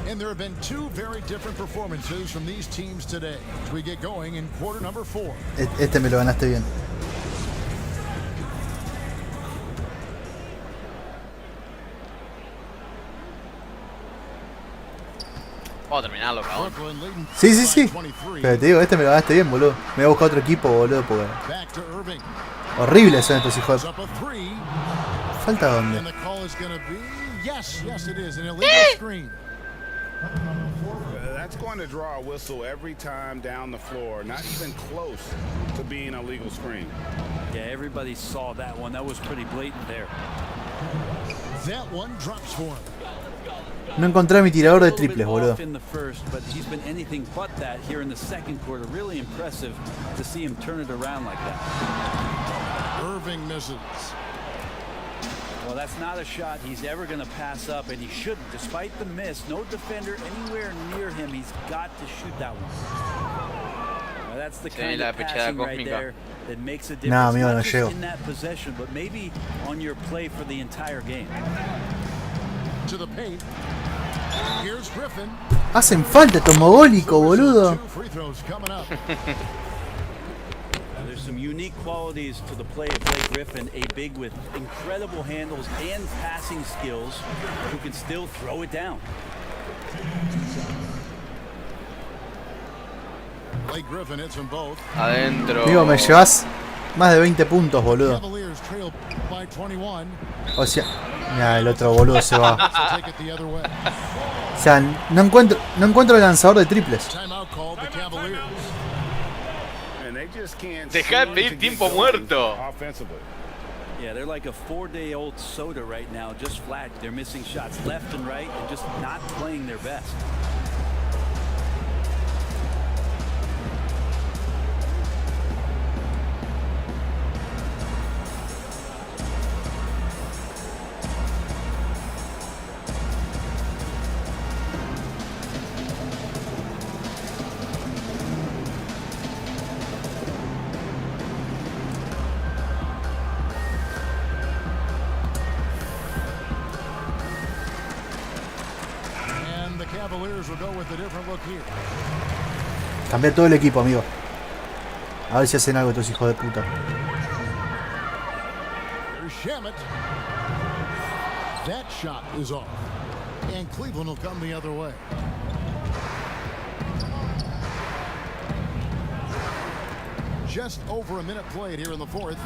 And there have been two very different performances from these teams today as we get going in quarter number 4. Este me lo ganaste bien. Vamos a terminarlo, cabrón. Brooklyn leading Sí, sí, sí. by 23. Pero te digo, este me lo ganaste bien, boludo. Me voy a buscar otro equipo, boludo, porque Back to Irving. horribles son estos hijos. Up a 3. ¿Falta dónde? And the call is going to be yes, it is an illegal screen. That's going to draw a whistle every time down the floor. Not even close to being a legal screen. Yeah, everybody saw that one. That was pretty blatant there. That one drops for him. No encontré mi tirador de A little bit triples, boludo. off in the first, but he's been anything but that here in the second quarter. Really impressive to see him turn it around like that. Irving misses. Well, that's not a shot he's ever going to pass up, and he shouldn't. Despite the miss, no defender anywhere near him. He's got to shoot that one. Well, that's the kind la of pechada passing right cósmica. there that makes a difference. No, amigo, not no just llego. in that possession, but maybe on your play for the entire game. To the paint. Here's Griffin. Hacen falta estos mogólicos, boludo. 2 free throws coming up. There's some unique qualities to the play of Blake Griffin, a big with incredible handles and passing skills who can still throw it down. Blake Griffin hits them both. Adentro. Amigo, me llevas más de 20 puntos, boludo. Cavaliers trail by 21. O sea, mira, el otro boludo se va. So take it the other way. O sea, no encuentro el lanzador de triples. Timeout called the Cavaliers. And they just can't Deja de seem pedir to get tiempo going muerto. offensively. Yeah, they're like a 4-day-old soda right now, just flat. They're missing shots left and right and just not playing their best. the Cavaliers will go with a different look here. Cambié todo el equipo, amigo. A ver si hacen algo estos hijos de puta. Here's Shamet. That shot is off. And Cleveland will come the other way. Just over a minute played here in the fourth.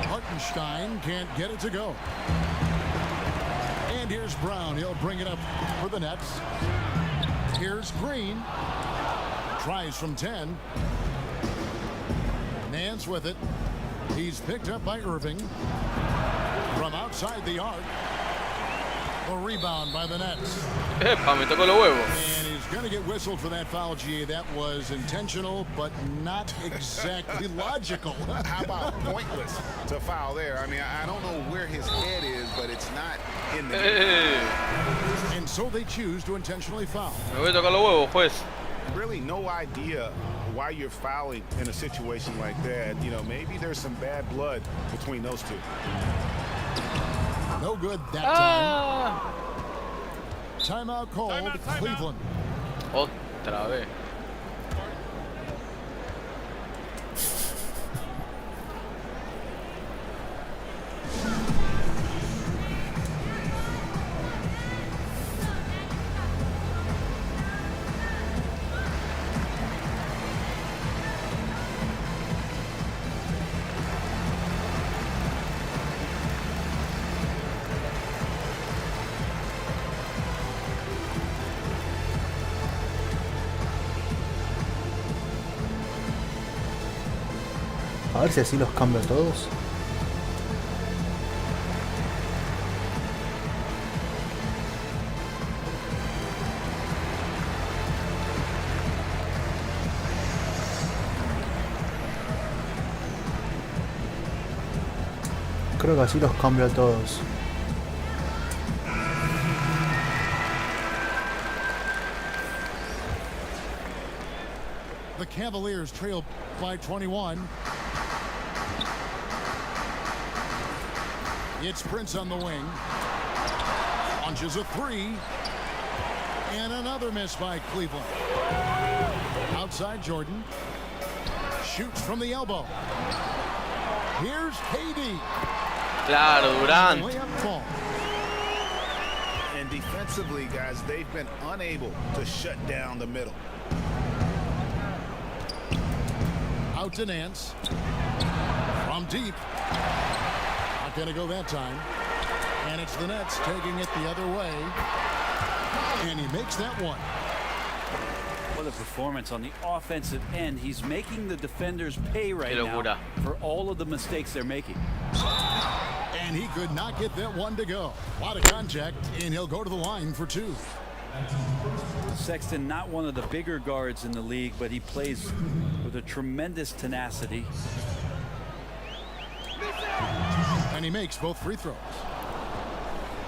Hartenstein can't get it to go. And here's Brown. He'll bring it up for the Nets. Here's Green. Tries from 10. Nance with it. He's picked up by Irving. From outside the arc. A rebound by the Nets. Epa, me tocó los huevos. And he's going to get whistled for that foul, GA. That was intentional, but not exactly logical. How about pointless to foul there? I mean, I don't know where his head is, but it's not in the game. And so they choose to intentionally foul. Me voy a tocar los huevos, juez. Really no idea why you're fouling in a situation like that. You know, maybe there's some bad blood between those two. No good that time. Timeout called. Timeout. Cleveland. Otra vez. A ver si así los cambio a todos. Creo que así los cambio a todos. The Cavaliers trail by 21. It's Prince on the wing. Launches a three. And another miss by Cleveland. Outside Jordan. Shoots from the elbow. Here's KD. Claro, Durant. Layup ball. And defensively, guys, they've been unable to shut down the middle. Out to Nance. From deep. Not going to go that time. And it's the Nets taking it the other way. And he makes that one. What a performance on the offensive end. He's making the defenders pay right now for all of the mistakes they're making. And he could not get that one to go. A lot of contact, and he'll go to the line for two. Sexton, not one of the bigger guards in the league, but he plays with a tremendous tenacity. And he makes both free throws.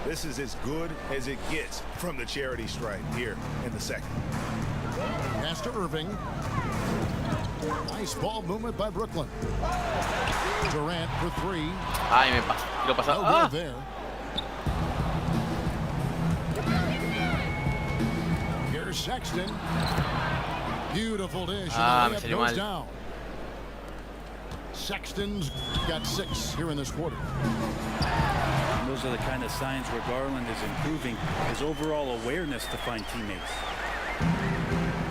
This is as good as it gets from the charity stripe here in the second. Pass to Irving. Nice ball movement by Brooklyn. Durant for three. Ay, me pasa. Quiero pasar. No good there. Here's Sexton. Beautiful dish. And the layup goes down. Sexton's got 6 here in this quarter. And those are the kind of signs where Garland is improving his overall awareness to find teammates.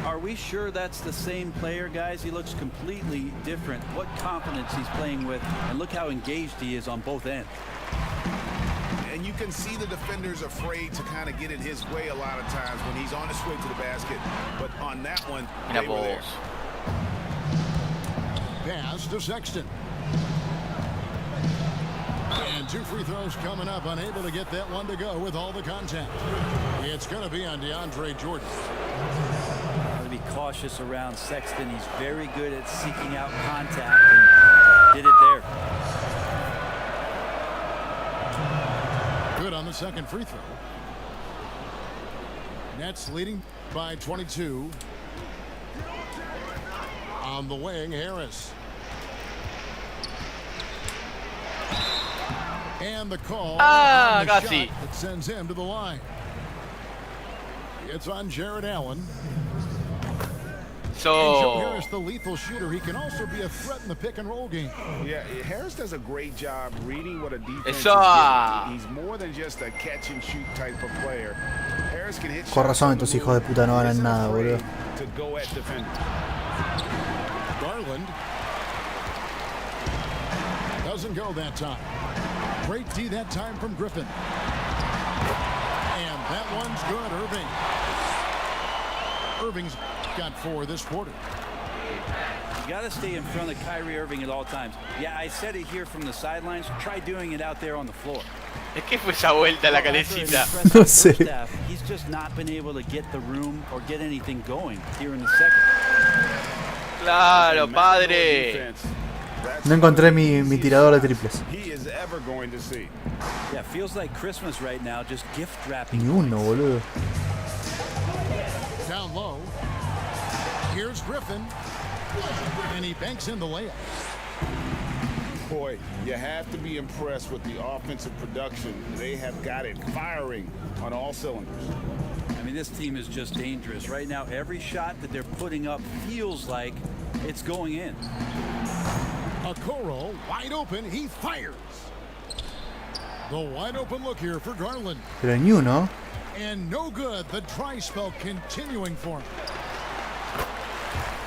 Are we sure that's the same player, guys? He looks completely different. What confidence he's playing with, and look how engaged he is on both ends. And you can see the defenders afraid to kind of get in his way a lot of times when he's on his way to the basket. But on that one, they were there. Pass to Sexton. And 2 free throws coming up. Unable to get that one to go with all the contact. It's going to be on DeAndre Jordan. To be cautious around Sexton. He's very good at seeking out contact and did it there. Good on the second free throw. Nets leading by 22. On the wing, Harris. And the call on the shot that sends him to the line. It's on Jared Allen. So. Joe Harris, the lethal shooter, he can also be a threat in the pick and roll game. Yeah, Harris does a great job reading what a defense is Eso. doing. He's more than just a catch and shoot type of player. Harris can hit. Con razón estos hijos de puta no ganan nada, boludo. To go at defenders. Garland doesn't go that time. Great D that time from Griffin. And that one's good, Irving. Irving's got 4 this quarter. You got to stay in front of Kyrie Irving at all times. Yeah, I said it here from the sidelines. Try doing it out there on the floor. Es que fue esa vuelta a la calecita. No sé. He's just not been able to get the room or get anything going here in the second. Claro, padre. No encontré mi tirador de triples. He is ever going to see. Yeah, feels like Christmas right now, just gift wrapping. Ni uno, boludo. Down low. Here's Griffin. And he banks in the layup. Boy, you have to be impressed with the offensive production. They have got it firing on all cylinders. I mean, this team is just dangerous. Right now, every shot that they're putting up feels like it's going in. Okoro, wide open, he fires. The wide open look here for Garland. Pero ni uno. And no good, the dry spell continuing for him.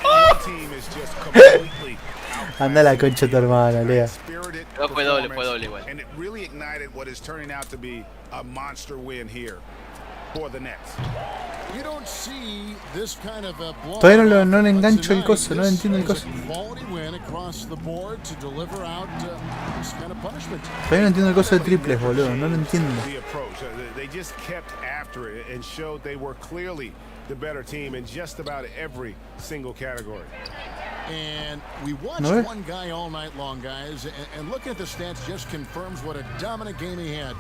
One team is just completely Anda la concha de tu hermana, Lea. spirited No, fue doble performance, igual. and it really ignited what is turning out to be a monster win here for the Nets. You don't see this kind of a blow. Todavía no le engancho el coso, no le entiendo el coso. Quality win across the board to deliver out this kind of punishment. Todavía no entiendo el coso de triples, boludo. No lo entiendo. The approach, they just kept after it and showed they were clearly the better team in just about every single category. And we watched No. one guy all night long, guys, and looking at the stats just confirms what a dominant game he had.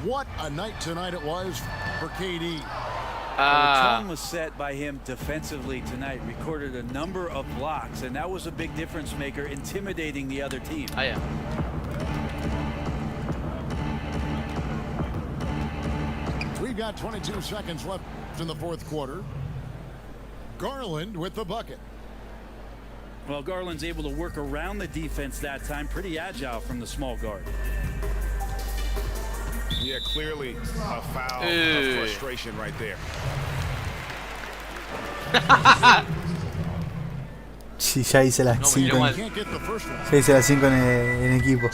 What a night tonight it was for KD. The tone was set by him defensively tonight. Recorded a number of blocks, and that was a big difference maker, intimidating the other team. Ah, ya. We've got 22 seconds left in the fourth quarter. Garland with the bucket. Well, Garland's able to work around the defense that time. Pretty agile from the small guard. Yeah, clearly a foul of frustration right there. Sí, ya hice las No, 5 igual. Can't get the first one. ya hice las 5 en equipo.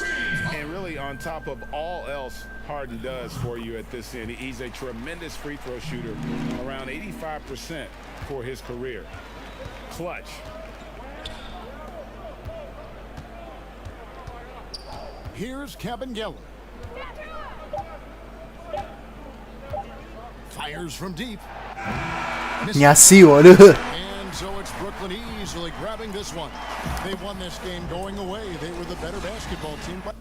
And really, on top of all else Harden does for you at this end, he's a tremendous free throw shooter, around 85% for his career. Clutch. Here's Kevin Geller. Fires from deep. Ni así, boludo. And so it's Brooklyn easily grabbing this one. They won this game going away. They were the better basketball team. But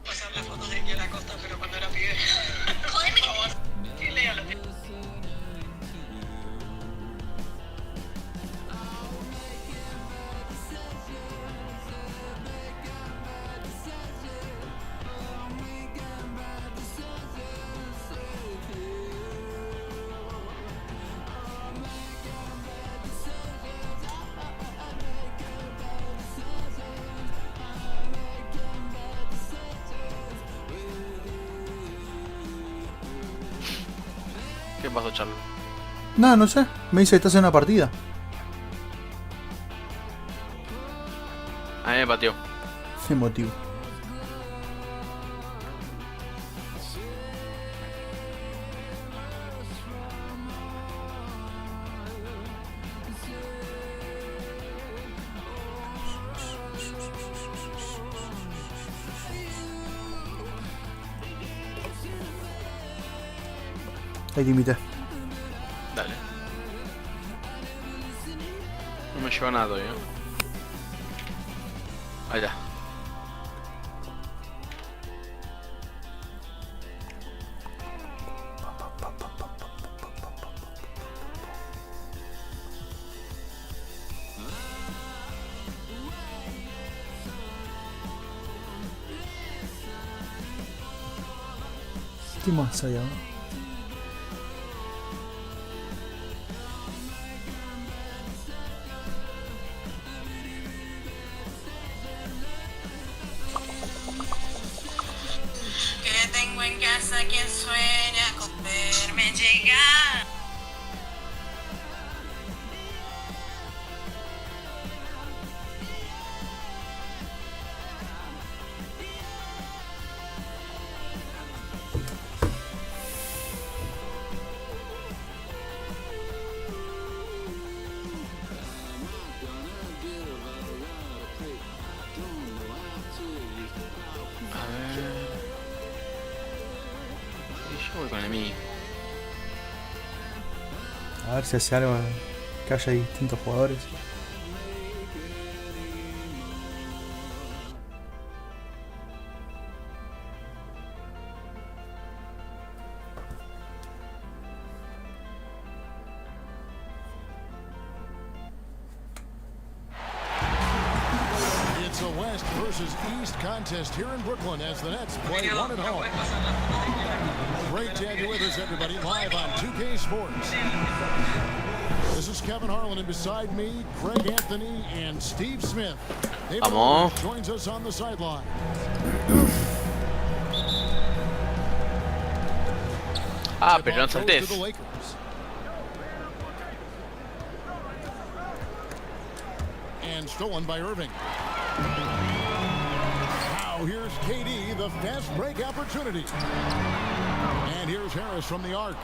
Pasarle fotos de aquí a la costa, pero cuando era pibe. Jódeme. Sí, léalo. ¿Qué pasó, Charlie? No, no sé. Me dice que estás en una partida. A mí me pateó. Qué motivo. Ahí te invité. Dale. No me lleva nada todavía. Ahí está. ¿Qué más hay ahora? pasa quien sueña con verme llegar. Yo voy con el mío. A ver si hace algo que haya distintos jugadores. It's a West versus East contest here in Brooklyn as the Nets play one at home. Great to have you with us, everybody, live on 2K Sports. This is Kevin Harlan, and beside me, Craig Anthony and Steve Smith. Vamos. Joins us on the sideline. Ah, pero no Goes to saltes. the Lakers. And stolen by Irving. Now here's KD, the fast break opportunity. And here's Harris from the arc.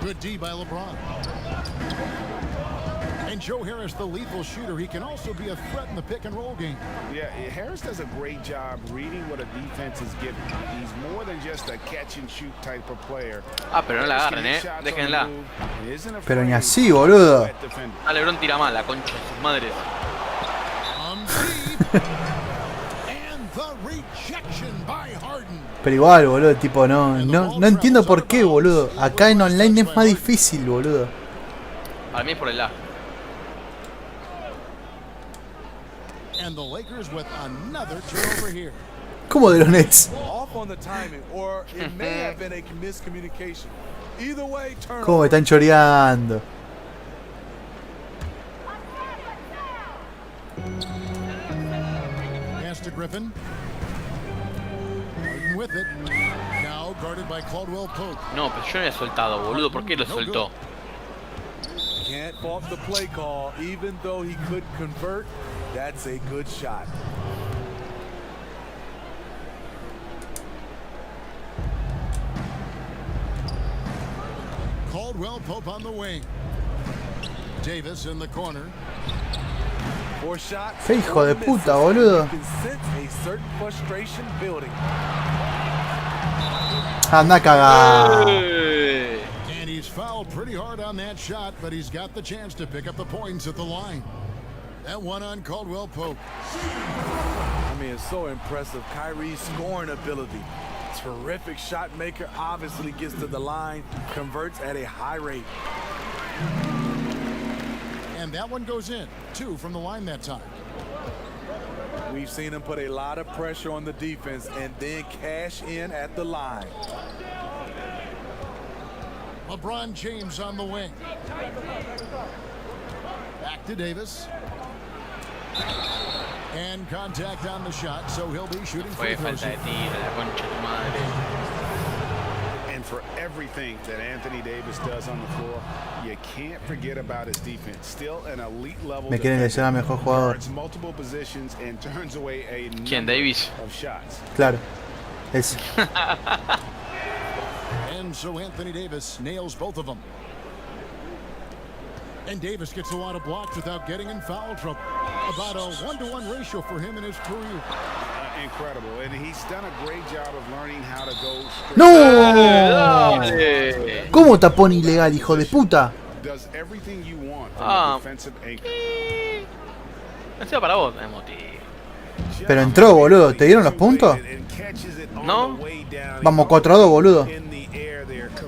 Good D by LeBron. And Joe Harris, the lethal shooter. He can also be a threat in the pick and roll game. Yeah, Harris does a great job reading what a defense is giving. He's more than just a catch and shoot type of player. Ah, pero no la agarren, déjenla. Pero ni así, boludo. Ah, LeBron tira mal, la concha de sus madres. And the rejection by Harden. Pero igual, boludo, tipo, no entiendo por qué, boludo. Acá en online es más difícil, boludo. Para mí es por el A. And the Lakers with another turnover here. ¿Cómo de los Nets? Off on the timing, or it may have been a miscommunication. Either way, turn. ¿Cómo me están choreando? Pass to Griffin. Harden with it. Now guarded by Caldwell Pope. No, pero yo no he soltado, boludo. ¿Por qué lo soltó? Can't fault the play call, even though he couldn't convert. That's a good shot. Caldwell Pope on the wing. Davis in the corner. Four shots. Qué hijo de puta, boludo. You can sense a certain frustration building. Anda cagado. And he's fouled pretty hard on that shot, but he's got the chance to pick up the points at the line. That one on Caldwell Pope. I mean, it's so impressive. Kyrie's scoring ability. Terrific shot maker, obviously gets to the line, converts at a high rate. And that one goes in. 2 from the line that time. We've seen him put a lot of pressure on the defense and then cash in at the line. LeBron James on the wing. Back to Davis. And contact on the shot, so he'll be shooting free Fue throws. falta de tiro, la concha de tu madre. And for everything that Anthony Davis does on the floor, you can't forget about his defense. Still an elite level. Me quieren decir a mejor jugador. Guards multiple positions and turns away a ¿Quién, number Davis? of shots. Claro. Es. And so Anthony Davis nails both of them. And Davis gets a lot of blocks without getting in foul trouble. About a 1-to-1 ratio for him in his career. Incredible, and he's done a great job of learning how to go straight. ¡No! ¿Cómo tapón ilegal, hijo de puta? Does everything you want from a defensive anchor. No sea para vos, Moti. Pero entró, boludo. ¿Te dieron los puntos? ¿No? Vamos 4-2, boludo.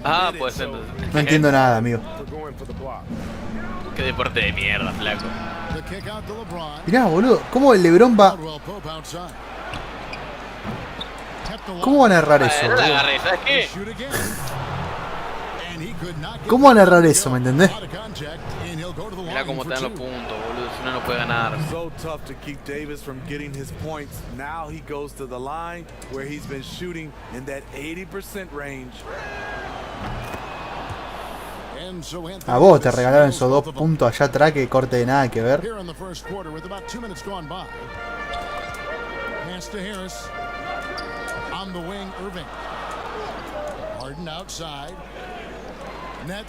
Ah, puede ser. No entiendo nada, amigo. Qué deporte de mierda, flaco. Mirá, boludo. ¿Cómo el LeBron va? ¿Cómo van a errar eso, No la boludo? agarré, ¿sabes qué? ¿Cómo van a errar eso, me entendés? Mirá cómo te dan los puntos, boludo. Si no, no puede ganar. So tough to keep Davis from getting his points. Now he goes to the line where he's been shooting in that 80% range. A vos te regalaron esos 2 puntos allá atrás que corte de nada que ver.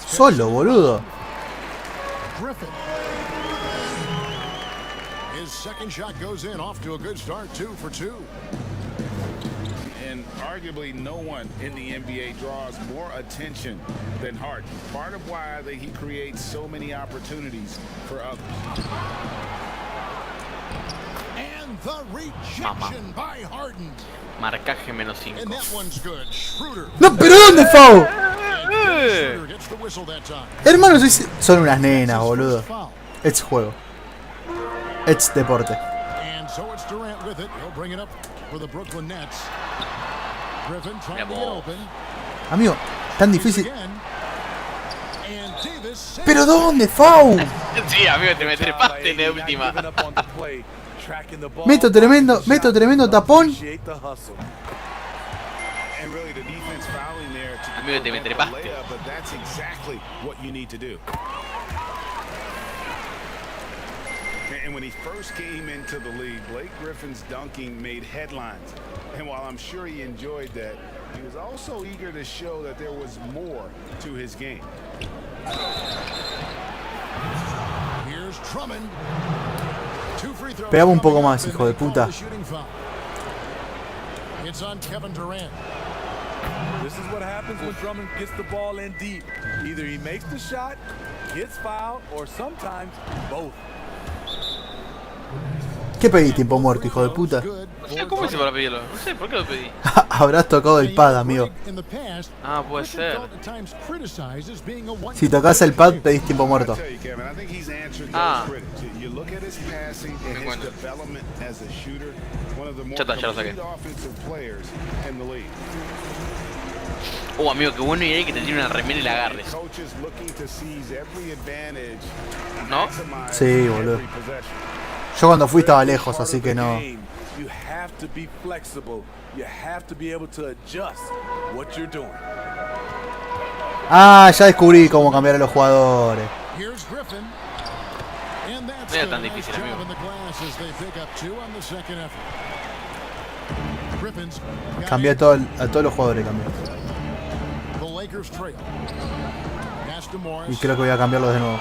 Solo, boludo. His second shot goes in, off to a good start, 2 for 2. And arguably no one in the NBA draws more attention than Harden. Part of why he creates so many opportunities for others. And the rejection by Harden. Marcaje menos 5. And that one's good. Schroeder. No, pero ¿dónde, Fau? Hermano, son unas nenas, boludo. Es juego. Es deporte. And so it's Durant with it. He'll bring it up for the Brooklyn Nets. Griffin trying to get open. Amigo, tan difícil. ¿Pero dónde, Fau? Sí, amigo, te me trepaste en la última. Meto tremendo tapón. Amigo, te me trepaste. And when he first came into the league, Blake Griffin's dunking made headlines. And while I'm sure he enjoyed that, he was also eager to show that there was more to his game. Here's Drummond. 2 free throws. Pegaba un poco más, hijo de puta. It's on Kevin Durant. This is what happens when Drummond gets the ball in deep. Either he makes the shot, gets fouled, or sometimes both. ¿Qué pedí, tiempo muerto, hijo de puta? No sé cómo hice para pedirlo. No sé, ¿por qué lo pedí? Habrás tocado el pad, amigo. Ah, puede ser. Si tocas el pad, pedís tiempo muerto. Ah. Ya está, ya lo saqué. Amigo, qué bueno iría que te tire una remera y la agarres. ¿No? Sí, boludo. Yo cuando fui estaba lejos, así que no. Ah, ya descubrí cómo cambiar a los jugadores. No era tan difícil, amigo. Cambié a todos los jugadores, cambié. Y creo que voy a cambiarlos de nuevo.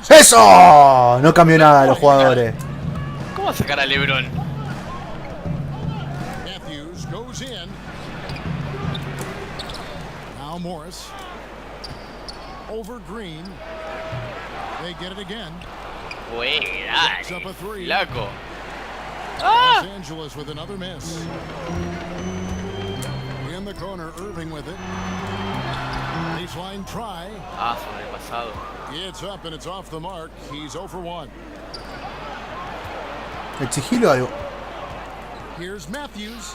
¡Eso! No cambió nada a los jugadores. ¿Cómo sacar a LeBron? Matthews goes in. Now Morris. Over Green. They get it again. Güey, dale. Flaco. Los Angeles with another miss. In the corner, Irving with it. Baseline try. Sobrepasado. It's up and it's off the mark. He's 0 for 1. Exigilo algo. Here's Matthews.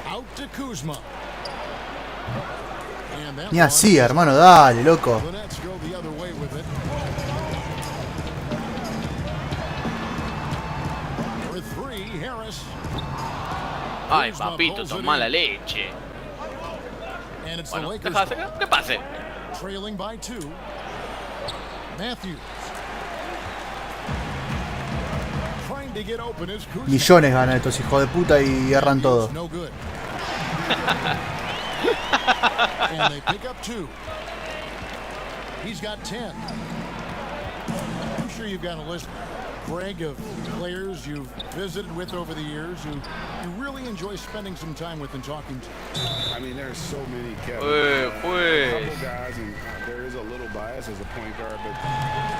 Out to Kuzma. Ni así, hermano, dale, loco. The Nets go the other way with it. For 3, Harris. Ay, papito, toma la leche. And it's Bueno, the Lakers. ¿qué pase? Trailing by 2. Matthews. Trying to get open is Kuzma. Millones ganan estos hijos de puta y erran todo. No good. And they pick up 2. He's got 10. I'm sure you've got a list, Greg, of players you've visited with over the years who you really enjoy spending some time with and talking to. I mean, there's so many, Kevin. A couple guys, and there is a little bias as a point guard, but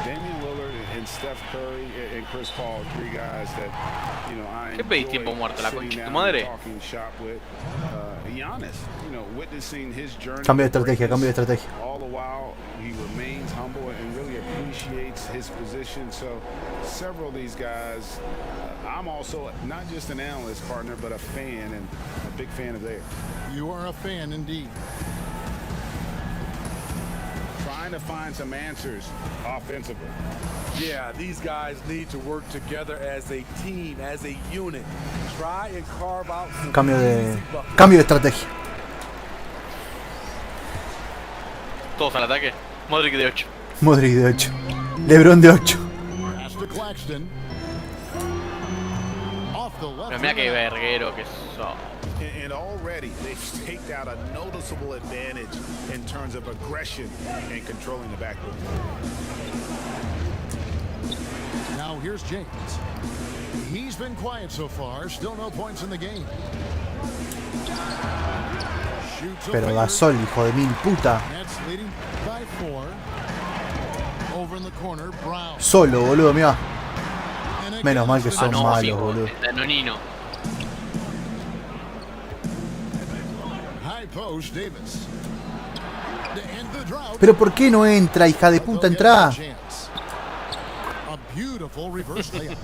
Damian Lillard and Steph Curry and Chris Paul, 3 guys that, you know, I enjoy sitting down and talking shop with. Giannis, you know, witnessing his journey. Cambio de estrategia. All the while, he remains humble and really appreciates his position. So, several of these guys, I'm also not just an analyst partner, but a fan and a big fan of theirs. You are a fan indeed. trying to find some answers offensively. Yeah, these guys need to work together as a team, as a unit. Try and carve out some Cambio easy buckets. de estrategia. Todos al ataque. Modric de 8. Modric de 8. LeBron de 8. Pass to Claxton. Off the left. Pero mira qué verguero que sos. And already they've staked out a noticeable advantage in terms of aggression and controlling the backcourt. Now here's James. He's been quiet so far. Still no points in the game. Shoots a Pero finger. Gasol, hijo de mil puta. Nets leading by 4. Over in the corner, Brown. Solo, boludo, mira. And again, Menos mal que Ah, son no, malos, fijo. boludo. Danonino. high post, Davis. To end the drought. Pero ¿por qué no entra, hija de puta? Entrá. A beautiful reverse layup.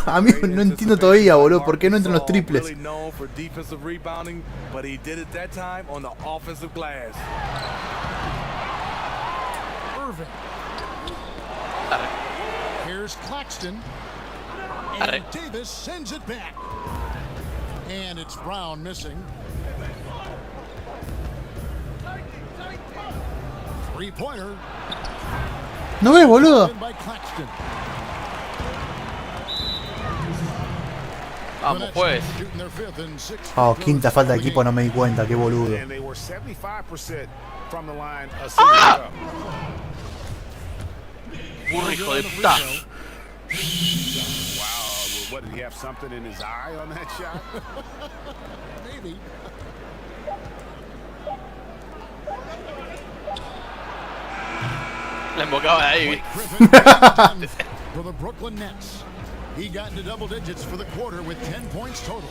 Amigo, no entiendo todavía, boludo. ¿Por qué no entran los triples? Really known for defensive rebounding, but he did it that time on the offensive glass. Irving. Here's Claxton. And Davis sends it back. And it's Brown missing. Three-pointer. ¿No ves, boludo? By Claxton. Vamos, pues. Shooting their fifth and sixth Oh, free quinta throws falta de for the equipo, no game. me di cuenta, qué boludo. And they were 75% from the line a season ago. Burro, hijo de puta. Wow, what, did he have something in his eye on that shot? Maybe. La embocaba de ahí. Griffin for the Brooklyn Nets. He got into double digits for the quarter with 10 points total.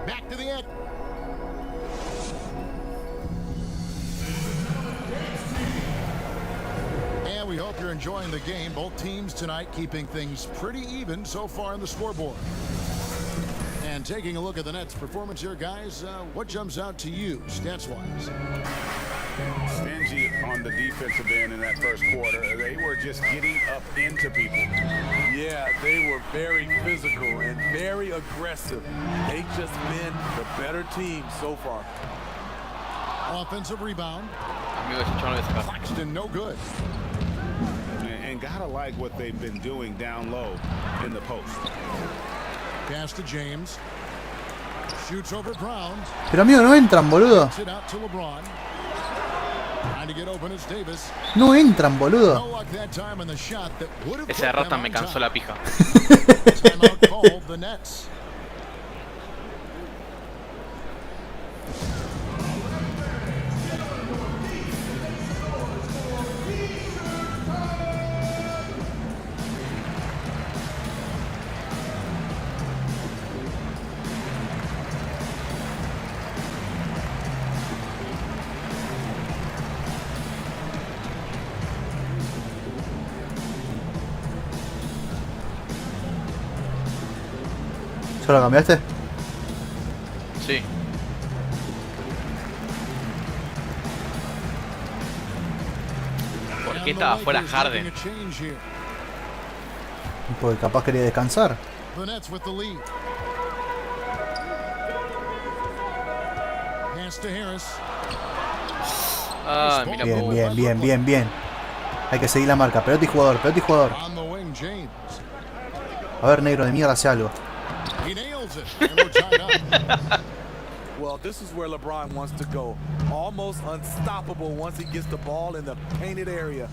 Back to the end. And we hope you're enjoying the game. Both teams tonight keeping things pretty even so far in the scoreboard. And taking a look at the Nets' performance here, guys, what jumps out to you, stats-wise? Stingy on the defensive end in that first quarter. They were just getting up into people. Yeah, they were very physical and very aggressive. They just been the better team so far. Offensive rebound. Amigo, ese chavo no debe sacar. Claxton, no good. And gotta like what they've been doing down low in the post. Pass to James. Shoots over Brown. Pero amigo, no entran, boludo. It out to LeBron. Trying to get open is Davis. No entran, No boludo. luck that time on the shot that would have Ese put rata them me on cansó top. la pija. Timeout called the Nets. ¿Solo cambiaste? Sí. ¿Por qué estaba fuera Harden? Porque capaz quería descansar. The Nets with the lead. Pass to Harris. Ah, mira, Bien, vos. bien, bien, bien, bien. Hay que seguir la marca. Pelota y jugador, pelota y jugador. On the wing, James. A ver, negro de mierda, hace algo. He nails it. And we're tied up. Well, this is where LeBron wants to go. Almost unstoppable once he gets the ball in the painted area.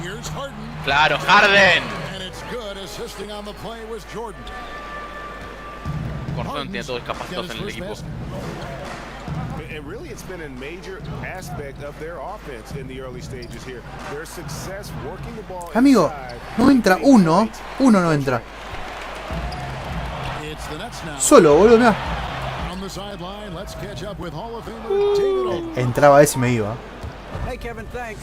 Here's Harden. Claro, Harden. And it's good. Assisting on the play was Jordan. Con razón tiene todos discapacitados en el equipo. And really, it's been a major aspect of their offense in the early stages here. Their success working the ball Amigo, inside. no entra uno. Uno no entra. It's the Nets now. Solo, boludo, mirá. On the sideline, let's catch up with Hall of Famer David Olden. Entraba ese y me iba. Hey, Kevin, thanks.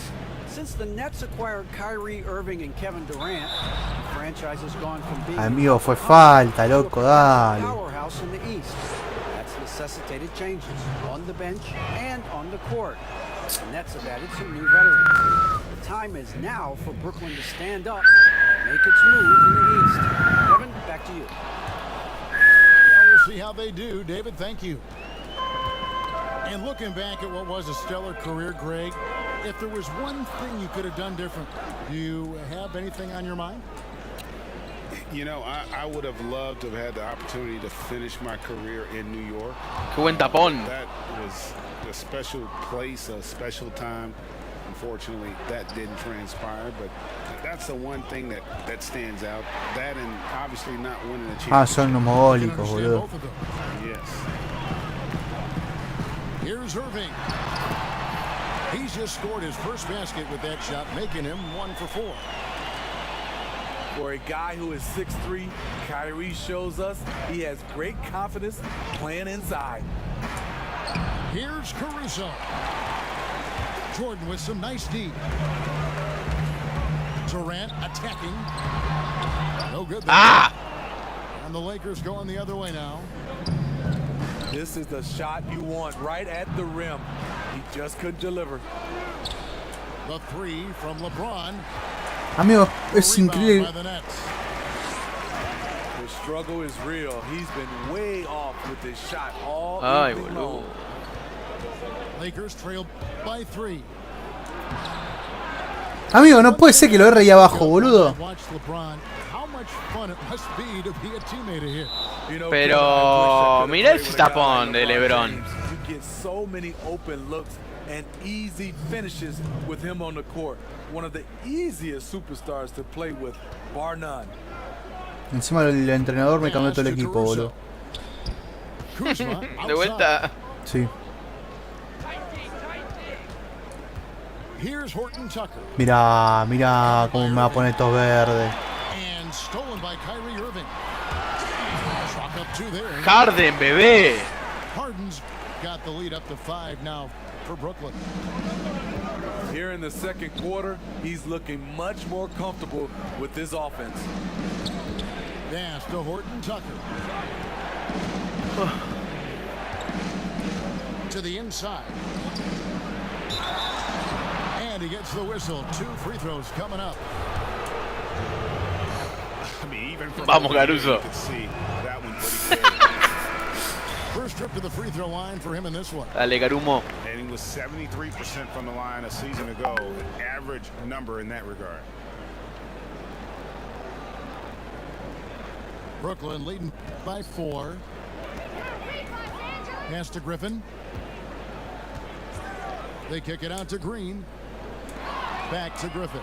Since the Nets acquired Kyrie Irving and Kevin Durant, the franchise has gone from being Amigo, fue falta, loco, dale. powerhouse in the East. That's necessitated changes on the bench and on the court. The Nets have added some new veterans. The time is now for Brooklyn to stand up and make its move in the East. Kevin, back to you. Well, we'll see how they do. David, thank you. And looking back at what was a stellar career, Greg, if there was one thing you could have done different, do you have anything on your mind? You know, I would have loved to have had the opportunity to finish my career in New York. Qué buen tapón. That was a special place, a special time. Unfortunately, that didn't transpire, but that's the one thing that stands out. That and obviously not winning a championship. Ah, son homogólicos, boludo. Yes. Here's Irving. He's just scored his first basket with that shot, making him 1 for 4. For a guy who is 6'3", Kyrie shows us he has great confidence playing inside. Here's Caruso. Jordan with some nice D. Durant attacking. No good there. Ah! And the Lakers going the other way now. This is the shot you want right at the rim. He just couldn't deliver. The 3 from LeBron. Amigo, es increíble. The struggle is real. He's been way off with this shot all evening long. Lakers trail by 3. Amigo, no puede ser que lo erre ahí abajo, boludo. Pero mira ese tapón de LeBron. You get so many open looks and easy finishes with him on the court. One of the easiest superstars to play with, bar none. Encima el entrenador me cambió todo el equipo, boludo. De vuelta. Sí. Here's Horton Tucker. Mirá, mirá cómo me va a poner estos verdes. And stolen by Kyrie Irving. Chalk up 2 there. Harden, bebé. Harden's got the lead up to 5 now for Brooklyn. Here in the second quarter, he's looking much more comfortable with this offense. Pass to Horton Tucker. To the inside. And he gets the whistle. 2 free throws coming up. I mean, even from Vamos, Caruso. you could see that one pretty good. First trip to the free throw line for him in this one. Dale, Garumo. And he was 73% from the line a season ago, an average number in that regard. Brooklyn leading by 4. Pass to Griffin. They kick it out to Green. Back to Griffin.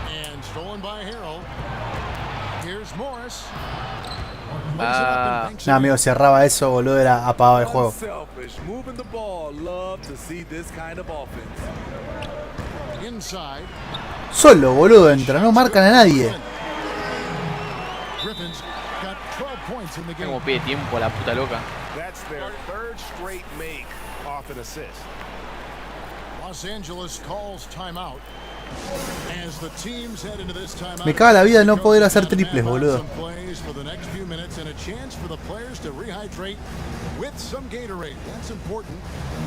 And stolen by Harrell. Here's Morris. No, amigo, cerraba eso, boludo, era apagado el juego. Moving the ball. Love to see this kind of offense. Inside. Solo, boludo, entra, no marcan a nadie. Griffin's got 12 points in the game. Como pide tiempo la puta loca. That's their 3rd straight make off an assist. Los Angeles calls timeout. As the teams head into this timeout. Me caga la vida no poder hacer triples, boludo. For the next few minutes and a chance for the players to rehydrate with some Gatorade. That's important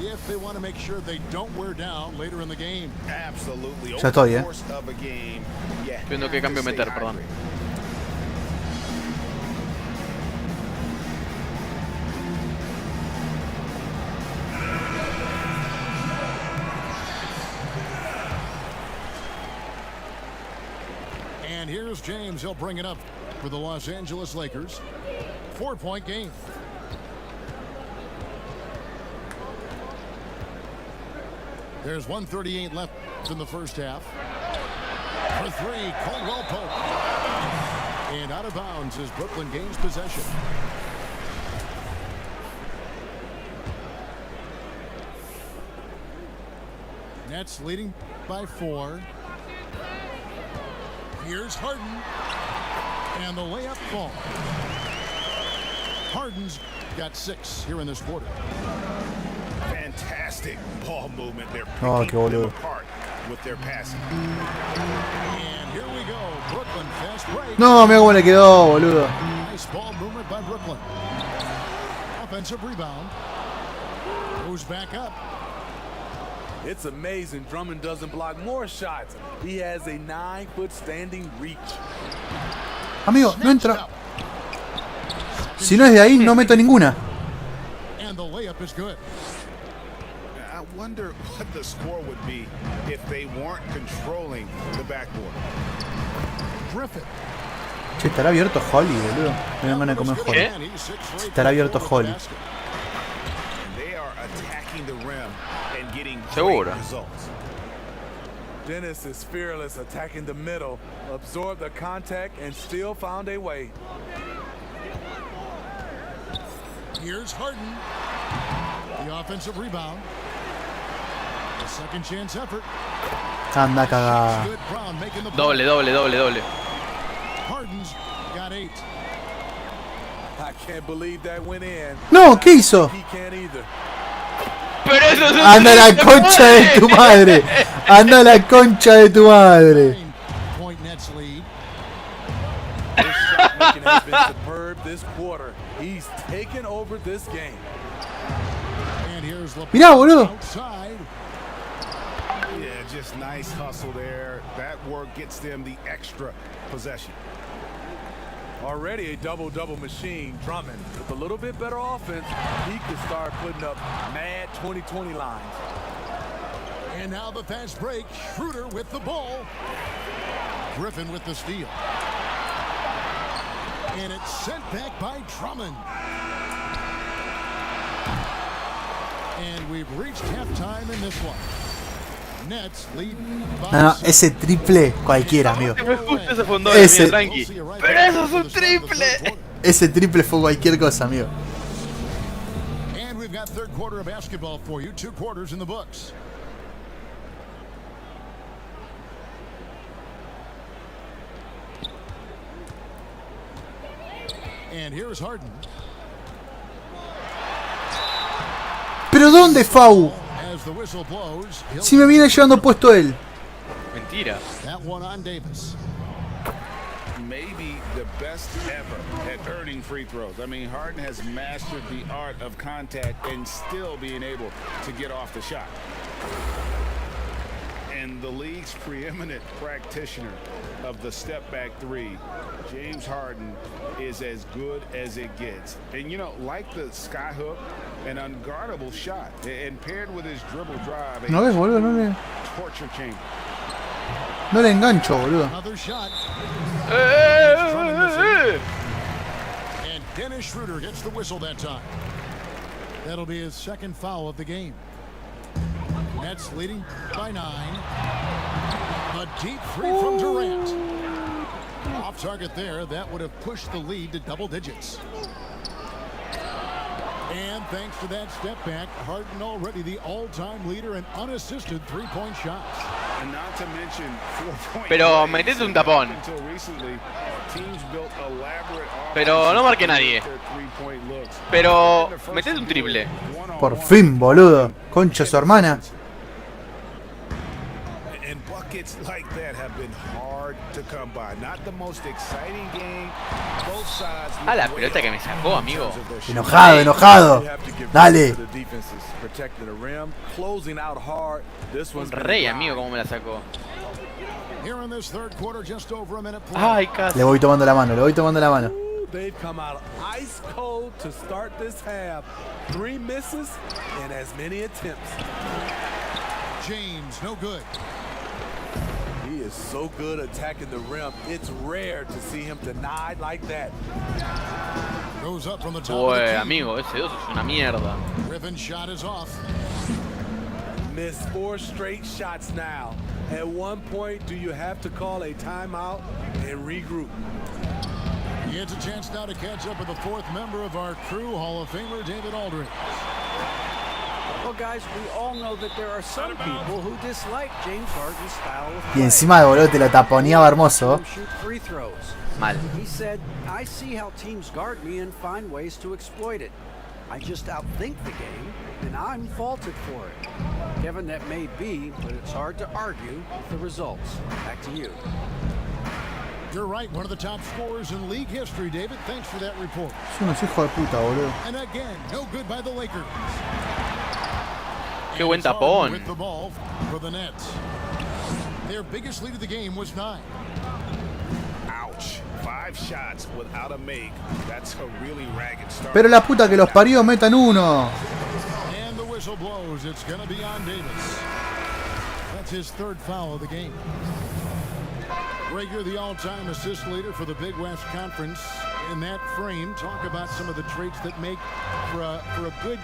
if they want to make sure they don't wear down later in the game. Absolutely. Ya estoy, Viendo qué cambio meter, perdón. And here's James. He'll bring it up for the Los Angeles Lakers. 4-point game. There's 1:38 left in the first half. For 3, Caldwell Pope. And out of bounds as Brooklyn gains possession. Nets leading by 4. Here's Harden. And the layup ball. Harden's got 6 here in this quarter. Fantastic ball movement. They're Oh, picking qué them boludo. apart with their passing. And here we go. Brooklyn fast break. No, mira cómo le quedó, boludo. Nice ball movement by Brooklyn. Offensive rebound. Goes back up. It's amazing Drummond doesn't block more shots. He has a 9-foot standing reach. Amigo, no entra. Si no es de ahí, no meto ninguna. And the layup is good. I wonder what the score would be if they weren't controlling the backboard. Griffin. Che, estará abierto Holly, boludo. Me dan ganas de comer Holly. Estará abierto Holly. They are attacking the rim and getting Seguro. great results. Dennis is fearless, attacking the middle, absorbed the contact, and still found a way. Here's Harden. The offensive rebound. The second chance effort. Anda cagada. Good. Brown making the Doble, doble, doble, doble. Harden's got 8. I can't believe that went in. No, ¿qué hizo? He can't either. Pero eso es un Anda la concha de tu madre. Anda la concha de tu madre. Point Nets lead. His shot making has been superb this quarter. He's taken over this game. And here's LeBron Mirá, boludo. outside. Yeah, just nice hustle there. That work gets them the extra possession. Already a double-double machine. Drummond, with a little bit better offense, he could start putting up mad 20-20 lines. And now the fast break. Schroeder with the ball. Griffin with the steal. And it's sent back by Drummond. And we've reached halftime in this one. Nets lead by No, no, ese triple cualquiera, amigo. Ese fue un doble, Ese. bien, tranqui. Pero eso es un triple. Ese triple fue cualquier cosa, amigo. And we've got third quarter of basketball for you. 2 quarters in the books. And here's Harden. ¿Pero dónde, Fau? As the whistle blows, Si me viene llevando puesto él. Mentira. that one on Davis. Maybe the best ever at earning free throws. I mean, Harden has mastered the art of contact and still being able to get off the shot. And the league's preeminent practitioner of the step-back 3, James Harden, is as good as it gets. And, you know, like the skyhook, an unguardable shot, and paired with his dribble drive, No ves, boludo, no torture chamber. le engancho, boludo. Another shot. And Dennis Schroeder gets the whistle that time. That'll be his second foul of the game. Nets leading by 9. A deep three from Durant. Off target there. That would have pushed the lead to double digits. And thanks to that step back, Harden already the all-time leader in unassisted three-point shots. And not to mention 4-point Pero plays. metete un tapón. Until recently, teams built elaborate Pero no marque nadie. their three-point looks. Pero metete un triple. Por fin, boludo. Concha su hermana. And buckets like that have been hard to come by. Not the most exciting game. Both sides. A la pelota que me sacó, amigo. Enojado, enojado. You have to give Dale. credit to the defenses, protecting the rim, closing out hard. This one's Un rey, amigo, como me la sacó. Here in this third quarter, just over a minute play. Ay, casi. Le voy tomando la mano, le voy tomando la mano. They've come out ice cold to start this half. 3 misses and as many attempts. James, no good. He is so good attacking the rim. It's rare to see him denied like that. Goes up from the top of the Uy, key. amigo, ese 2 es una mierda. Griffin's shot is off. Missed 4 straight shots now. At one point, do you have to call a timeout and regroup? He gets a chance now to catch up with the 4th member of our crew, Hall of Famer David Aldridge. Well, guys, we all know that there are some people who dislike James Harden's style of Y play. encima de boludo te lo taponeaba hermoso. Shoot free throws. Mal. He said, I see how teams guard me and find ways to exploit it. I just outthink the game, and I'm faulted for it. Kevin, that may be, but it's hard to argue with the results. Back to you. You're right, one of the top scorers in league history, David. Thanks for that report. Son unos hijos de puta, boludo. And again, no good by the Lakers. Qué buen tapón. With the ball for the Nets. Their biggest lead of the game was 9. Ouch. 5 shots without a make. That's a really ragged start. Pero la puta que los parió, metan uno. And the whistle blows. It's going to be on Davis. That's his 3rd foul of the game. Rager, the all-time assist leader for the Big West Conference. In that frame, talk about some of the traits that make for a good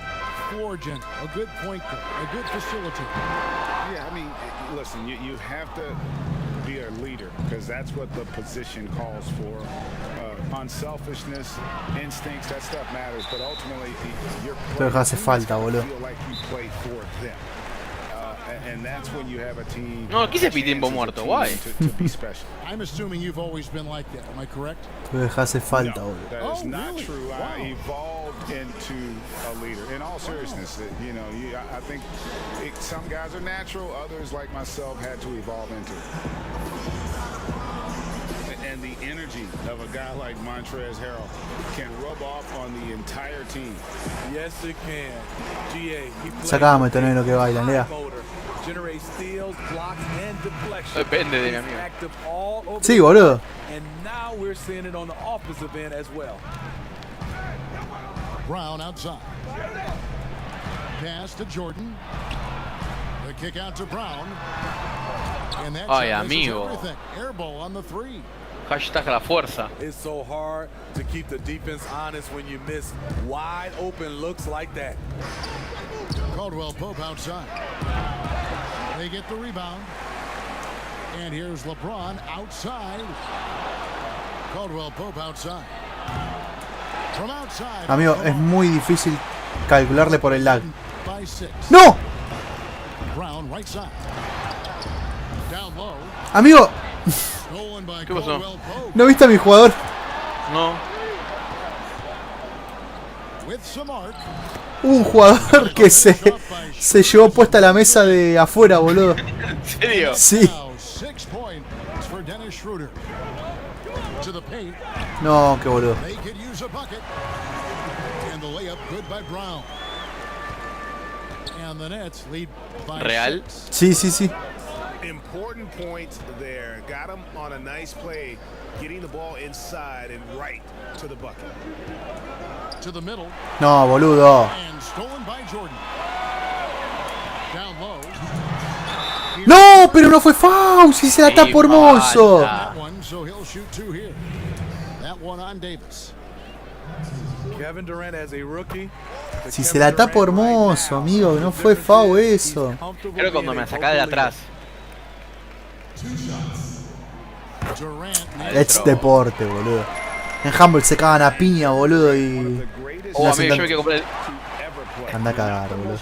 floor general, a good point guard, a good facilitator. Yeah, I mean, listen, you have to be a leader because that's what the position calls for. Unselfishness, instincts, that stuff matters, but ultimately, you're Pero hace falta, boludo. feel like you play for them. And that's when you have a team. No, quise tiempo muerto, guay. To be special. I'm assuming you've always been like that. Am I correct? Pero hace falta, No, boludo. that is Oh, not really? true. Wow. I evolved into a leader. In all seriousness, I think some guys are natural. Others, like myself, had to evolve into it. And the energy of a guy like Montrezl Harrell can rub off on the entire team. Yes, it can. GA. He plays Sacame, Tonelo, que bailan, Lea. motor, generates steals, blocks, and deflections. Depende de mi He's amigo. active all over Sí, the boludo. And now we're seeing it on the offensive end as well. Brown outside. Pass to Jordan. The kick out to Brown. And that Ay, shot misses amigo. everything. Air ball on the 3. Hashtag la fuerza. It's so hard to keep the defense honest when you miss wide open looks like that. Caldwell Pope outside. They get the rebound. And here's LeBron outside. Caldwell Pope outside. From outside. Amigo, es muy difícil calcularle por el lag. By 6. ¡No! Brown right side. Down low. Amigo, Stolen by ¿Qué pasó? Caldwell Pope. ¿no viste a mi jugador? No. With some arc. Un jugador que se llevó puesta la mesa de afuera, boludo. ¿En serio? Sí. Now 6 points for Dennis Schroeder. To the paint. No, qué boludo. They could use a bucket. And the layup good by Brown. And the Nets lead by ¿Real? 6. Sí, sí, sí. Important points there. Got him on a nice play, getting the ball inside and right to the bucket. To the middle. No, boludo. And stolen by Jordan. Down low. No, pero no fue foul. Si se la tapó hermoso. That one, so he'll shoot 2 here. That one on Davis. Kevin Durant as a rookie. Si se la tapo hermoso, amigo. No fue foul eso. Creo cuando me sacaba de atrás. Durant Es deporte, boludo. En Humble se cagan a piña, boludo. Y. Oh, no amigo, hacen yo me tanto- quiero comprar el... Anda a cagar, boludo.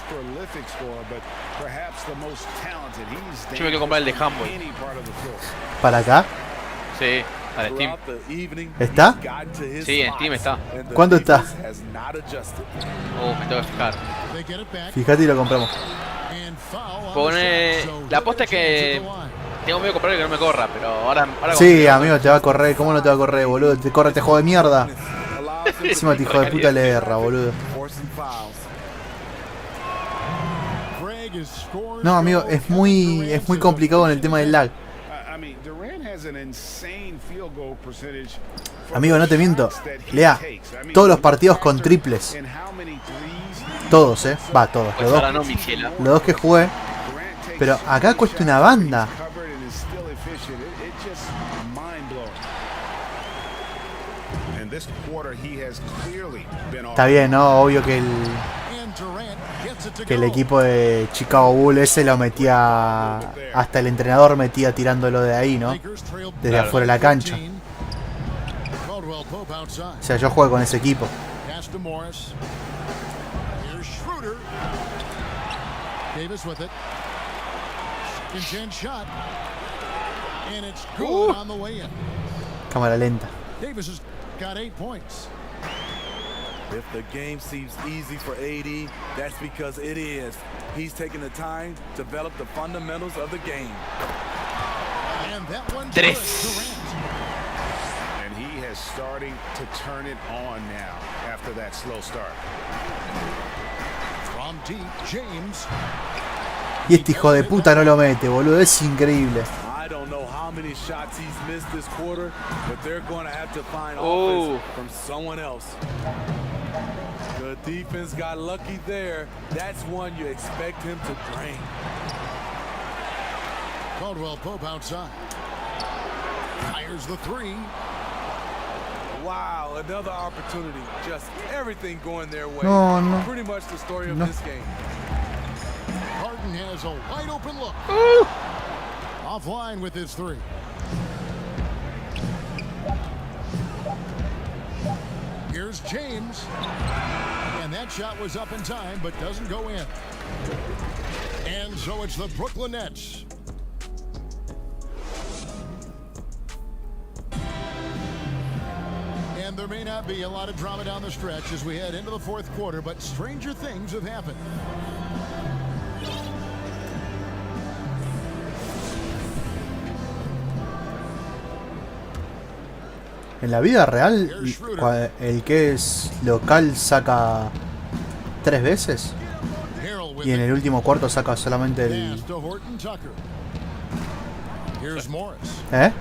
Yo me quiero comprar el de Humble. ¿Para acá? Sí, al Steam. ¿Está? Sí, en Steam está. ¿Cuánto está? Me tengo que fijar. they get it back. Fíjate y lo compramos. And foul on Pone... the shot. So La aposta es que... Tengo miedo de comprar y que no me corra, pero ahora Sí, amigo, te va a correr. ¿Cómo no te va a correr, boludo? Te corre este juego de mierda. Encima este hijo de puta le erra, boludo. Greg is scored. No, amigo, es muy complicado con el tema del lag. Amigo, no te miento. Lea, todos los partidos con triples. Todos, va, todos. Pues ahora no, Michela. Los dos que jugué. Pero acá cuesta una banda. Está bien, ¿no? Obvio que el equipo de Chicago Bulls ese lo metía. Hasta el entrenador metía tirándolo de ahí, ¿no? Desde afuera de la cancha. O sea, yo juego con ese equipo. Davis with it. Second shot. And it's good on the way in. Cámara lenta. Davis has got 8 points. If the game seems easy for AD, that's because it is. He's taking the time to develop the fundamentals of the game. And that one's Tres. good. Durant. And he has starting to turn it on now after that slow start. From deep, James. Y este hijo de puta no lo mete, boludo. Es increíble. I don't know how many shots he's missed this quarter, but they're going to have to find offense from someone else. The defense got lucky there. That's one you expect him to drain. Caldwell Pope outside. Fires the three. Wow, another opportunity. Just everything going their way. No, no. Pretty much the story of No. this game. Harden has a wide open look. Offline with his three. Here's James. And that shot was up in time, but doesn't go in. And so it's the Brooklyn Nets. And there may not be a lot of drama down the stretch as we head into the fourth quarter, but stranger things have happened. En la vida real, el que es local saca 3 veces. Y en el último cuarto saca solamente el... ¿Eh?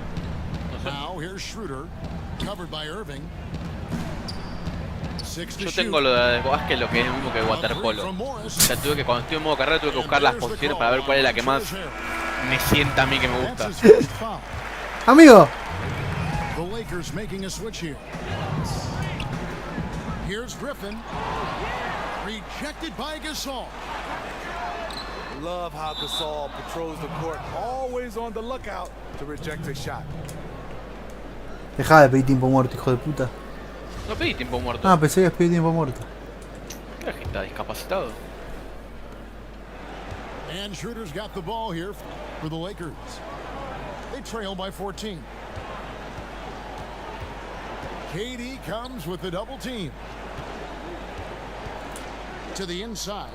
Yo tengo lo de básquet, lo que es lo mismo que waterpolo. O sea, tuve que, cuando estoy en modo carrera, tuve que buscar las posiciones para ver cuál es la que más me sienta a mí que me gusta. Amigo. The Lakers making a switch here. Here's Griffin. Rejected by Gasol. Love how Gasol patrols the court, always on the lookout to reject a shot. Deja de pedir tiempo muerto, hijo de puta. No pedí tiempo muerto. Ah, pensé que pedí tiempo muerto. Creo que está discapacitado. And Schroeder's got the ball here for the Lakers. They trail by 14. KD comes with the double team. To the inside.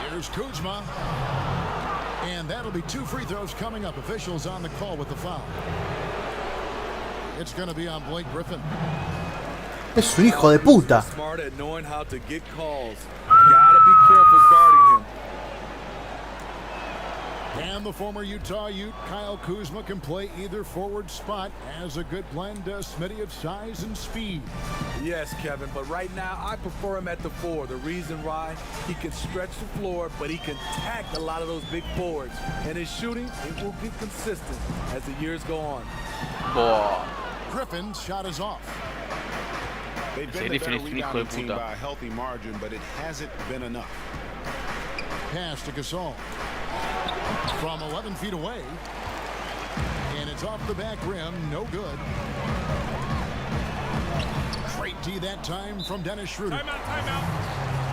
Here's Kuzma. And that'll be 2 free throws coming up. Officials on the call with the foul. It's going to be on Blake Griffin. Es un hijo de puta. Smart at knowing how to get calls. Gotta be careful guarding him. And the former Utah Ute, Kyle Kuzma, can play either forward spot. Has a good blend, Smitty, of size and speed. Yes, Kevin, but right now I prefer him at the 4. The reason why, he can stretch the floor, but he can tack a lot of those big forwards. And his shooting, it will be consistent as the years go on. Boah. Griffin's shot is off. They've been the better rebounding team by a healthy margin, but it hasn't been enough. Pass to Gasol. From 11 feet away. And it's off the back rim. No good. Great D that time from Dennis Schroeder.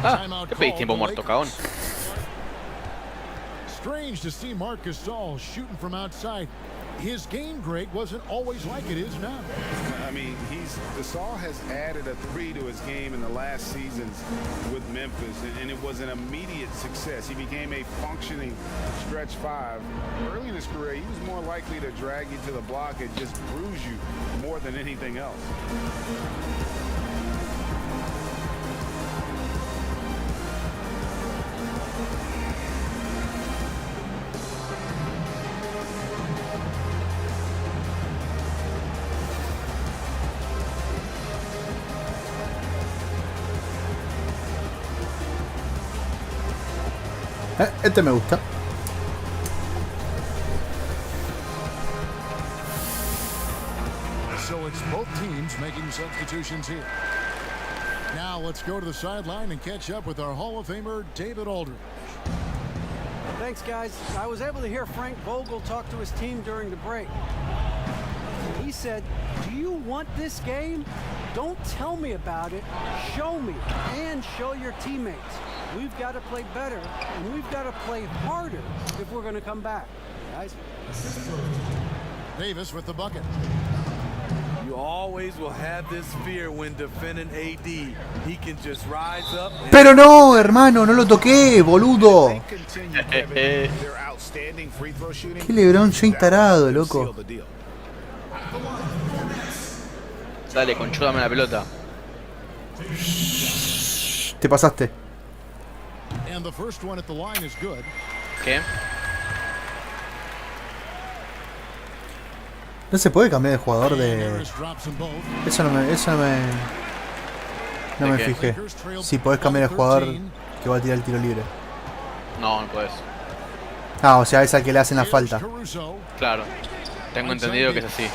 Ah, ¿qué pedís tiempo muerto, cagón? Strange to see Marc Gasol shooting from outside. His game, Greg, wasn't always like it is now. I mean, Gasol has added a 3 to his game in the last seasons with Memphis, and it was an immediate success. He became a functioning stretch 5. Early in his career, he was more likely to drag you to the block and just bruise you more than anything else. Este me gusta. So it's both teams making substitutions here. Now let's go to the sideline and catch up with our Hall of Famer, David Aldridge. Thanks, guys. I was able to hear Frank Vogel talk to his team during the break. He said, "Do you want this game? Don't tell me about it. Show me and show your teammates. We've got to play better, and we've got to play harder if we're going to come back, guys." Davis with the bucket. You always will have this fear when defending AD. He can just rise up. Pero no, hermano, no lo toqué, boludo. Qué LeBron James tarado, loco. Dale, Concho, dame la pelota. Te pasaste. And the first one at the line is good. ¿Qué? No se puede cambiar de jugador de... Eso no me qué? fijé. Si podés cambiar de jugador que va a tirar el tiro libre. No, no puedes. Ah, o sea, es al que le hacen la falta. Claro. Tengo entendido que es así.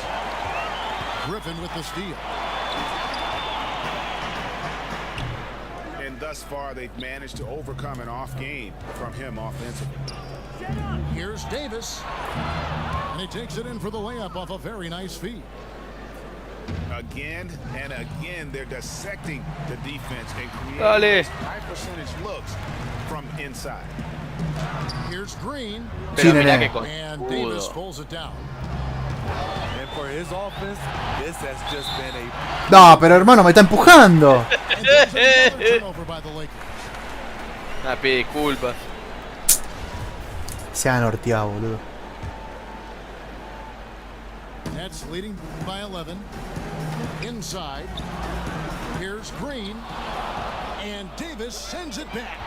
And thus far, they've managed to overcome an off game from him offensively. Here's Davis. And he takes it in for the layup off a very nice feed. Again and again, they're dissecting the defense and Dale. creating high percentage looks from inside. Here's Green. Pero Sí, mira nene. que And Davis conchudo. pulls it down. And for his offense, this has just been a No, pero hermano, me está empujando. And there's another turnover by the Lakers. Nada, pide disculpas. Se han norteado, boludo. Nets leading by 11. Inside. Here's Green. And Davis sends it back.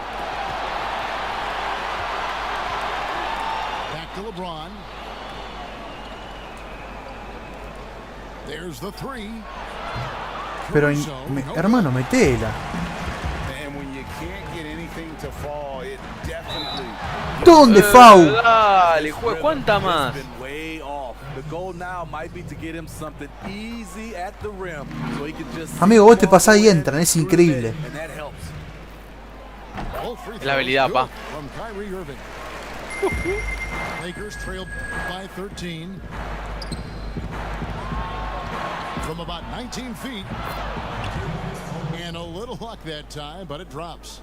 Back to LeBron. There's the three. Pero, Caruso, no hermano, metela. And when you can't get anything to fall, it definitely ¿Dónde, Fau? Dale, ¿cuánta más? Been way off. The goal now might be to get him something easy at the rim, so he can just. Amigo, vos te pasás y entran, es increíble. And that helps. All free Es la habilidad, throws pa. good from Kyrie Irving. Lakers trailed by 13. From about 19 feet. And a little luck that time, but it drops.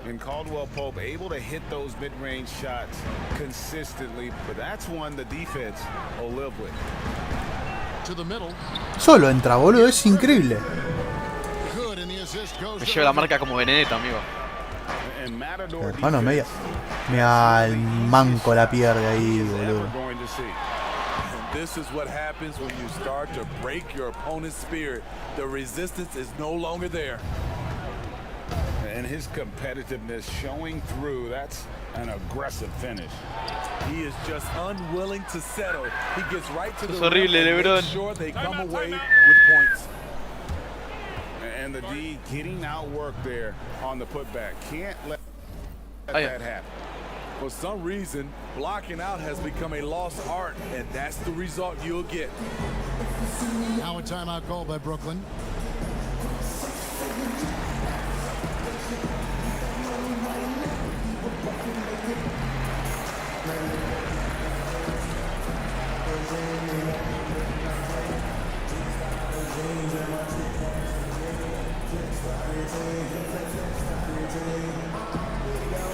And Caldwell Pope able to hit those mid-range shots consistently, but that's one the defense will live with. To the middle. Solo entra, boludo, es increíble. Good, and the assist goes Me to lleva la marca como Benedetto, amigo. And Matador Hermano, defense mira el manco la pierde ahí, is ever boludo. going to see. And this is what happens when you start to break your opponent's spirit. The resistance is no longer there. And his competitiveness showing through. That's an aggressive finish. He is just unwilling to settle. He gets right to the Es horrible, rim and LeBron. makes sure they come away with points. And the D getting outworked there on the putback. Can't let Oh, yeah. that happen. For some reason, blocking out has become a lost art, and that's the result you'll get. Now a timeout called by Brooklyn.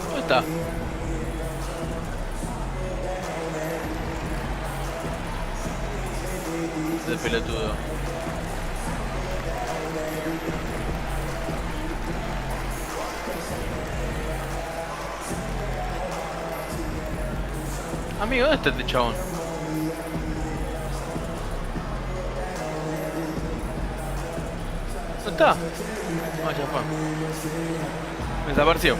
¿Dónde está? De pelotudo. Amigo, ¿dónde está este chabón? ¿No está? Ah, ya fue. Me desapareció.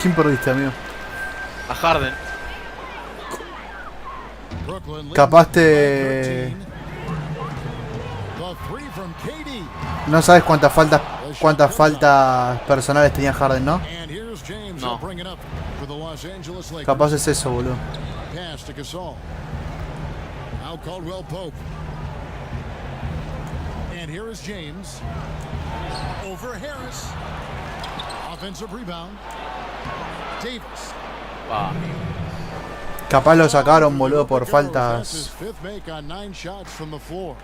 ¿Quién perdiste, amigo? A Harden. Brooklyn leading Capaz by te... 13. The three from KD. No sabes cuántas faltas personales tenía Harden, ¿no? And here's James. No. He'll bring it up for the Los Angeles Lakers. Capaz es eso, boludo. Pass to Gasol. Now Caldwell Pope. And here is James. Over Harris. Offensive rebound. Davis. Va. Capaz lo sacaron, boludo, por That's his faltas. fifth make on 9 shots from the floor.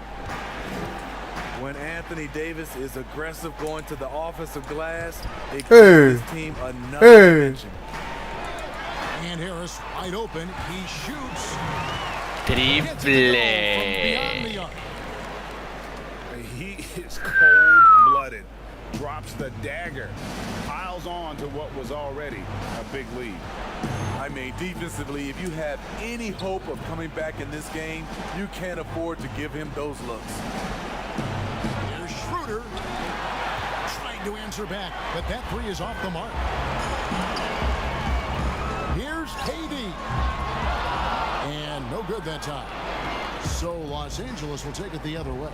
When Anthony Davis is aggressive going to the offensive glass, it Hey. gives his team another dimension. And Harris wide open. He shoots. Triple. Beyond the arc. He is cold-blooded. Drops the dagger. Piles on to what was already a big lead. I mean, defensively, if you have any hope of coming back in this game, you can't afford to give him those looks. Here's Schroeder trying to answer back, but that three is off the mark. Here's KD. And no good that time. So Los Angeles will take it the other way.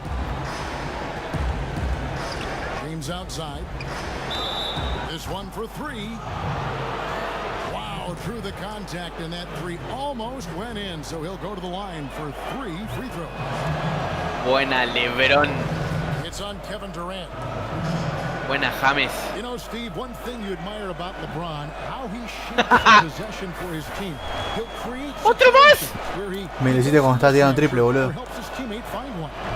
James outside. This one for three. Wow, through the contact, and that three almost went in. So he'll go to the line for 3 free throws. Buena, LeBron. It's on Kevin Durant. Buena, James. You know, Steve, one thing you admire about LeBron, how he shapes possession for his team. He'll create ¡Otro más! Mereciste cuando está tirando triple, boludo.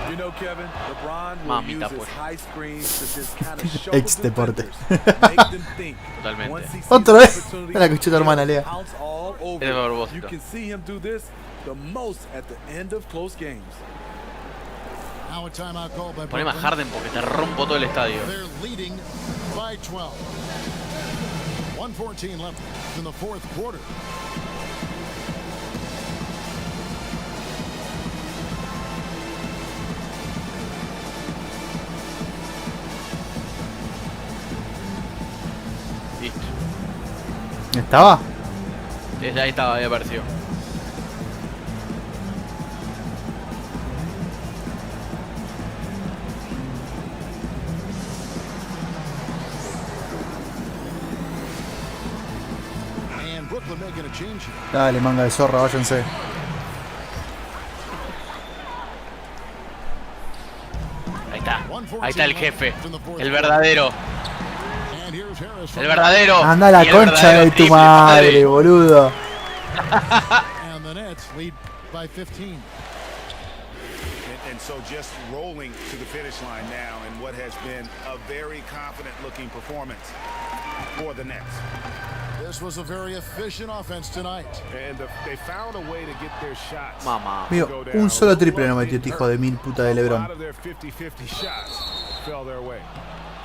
You know, Kevin, LeBron will Mamita, use his pues. high screens to just kind of show Ex the deporte. defenders, make them think. Totalmente. Once he sees Otra the vez. opportunity, La escuché tu hermana, he'll Lea. pounce all over. Es a You propósito. can see him do this the most at the end of close games. Now a timeout call by Poneme a Brooklyn. Harden porque te rompo todo el estadio. They're leading by 12. 1:14 left in the fourth quarter. Listo. ¿Estaba? Ahí estaba, ahí apareció. And Brooklyn making a change here. Dale, manga de zorra, váyanse. Ahí está. Ahí está el jefe. El verdadero. And here's Harris. El verdadero. Anda a la Y el concha verdadero de tu triple, madre, boludo. And the Nets lead by 15. And so just rolling to the finish line now in what has been a very confident-looking performance for the Nets. This was a very efficient offense tonight. And they found a way to get their shots. Mamá. Mío, un solo triple no metió este hijo de mil puta de A lot LeBron. of their 50-50 shots fell their way.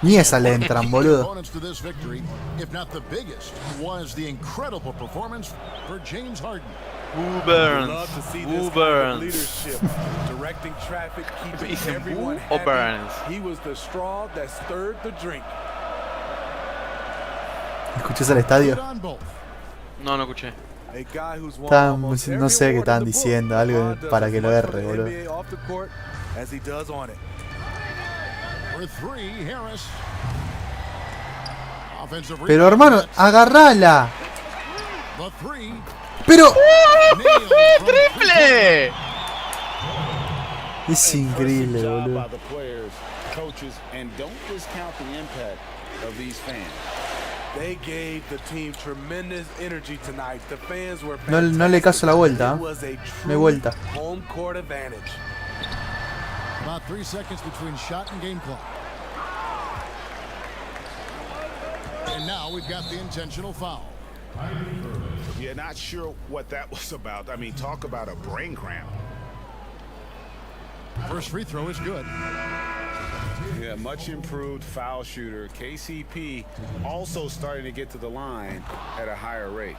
Ni esa le entran, boludo. Opponents to this victory, if not the biggest, was the incredible performance for James Harden. Who Love burns? to see Who this kind of burns? leadership, directing traffic, keeping Dicen, everyone "Who happy." burns?" He was the straw that stirred the drink. ¿Escuchás al estadio? Good on both. No, no escuché. A guy who's won Estaban- almost no every sé qué award in estaban the book. diciendo, algo LeBron does para as que lo much erre, for the boludo. NBA off the court as he does on it. For three, Harris. Offensive Pero rebound. hermano, agarrala. The three. Pero Nailed from ¡Triple! es increíble, Job boludo. by the players, coaches, and don't discount the impact of these fans. They gave the team tremendous energy tonight. The fans were No le caso la vuelta, It was a no hay true vuelta. home court advantage. About 3 seconds between shot and game clock. And now we've got the intentional foul. Yeah, not sure what that was about. I mean, talk about a brain cramp. First free throw is good. Yeah, much improved foul shooter. KCP also starting to get to the line at a higher rate.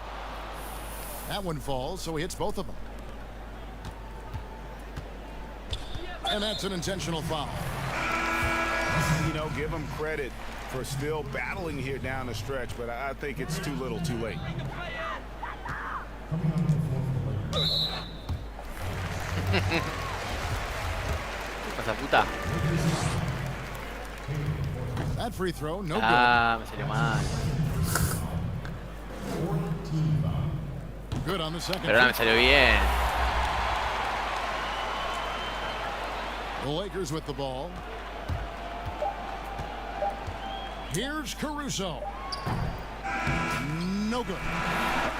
That one falls, so he hits both of them. And that's an intentional foul. You know, give him credit for still battling here down the stretch, but I think it's too little too late. Pasa puta. That free throw, no Ah, me salió mal. good. Good on the second. Pero ahora me salió bien. The Lakers with the ball. Here's Caruso. No good.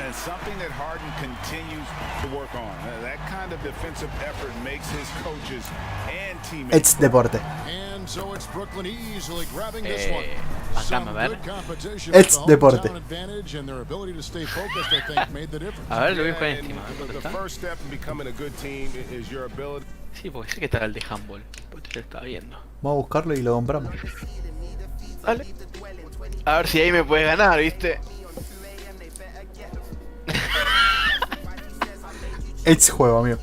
And something that Harden continues to work on. That kind of defensive effort makes his coaches and teammates. Ex deporte. And so it's Brooklyn easily grabbing this one. Bacán, Some a ver. good competition. Ex but the deporte. hometown advantage and their ability to stay focused, I think, made the difference. A ver, lo voy a jugar And encima. ¿Dónde the está? first step in becoming a good team is your ability. Sí, porque sé que está el de handball. Porque te lo estaba viendo. Vamos a buscarlo y lo compramos. Dale. A ver si ahí me puedes ganar, ¿viste? Ex juego, amigo.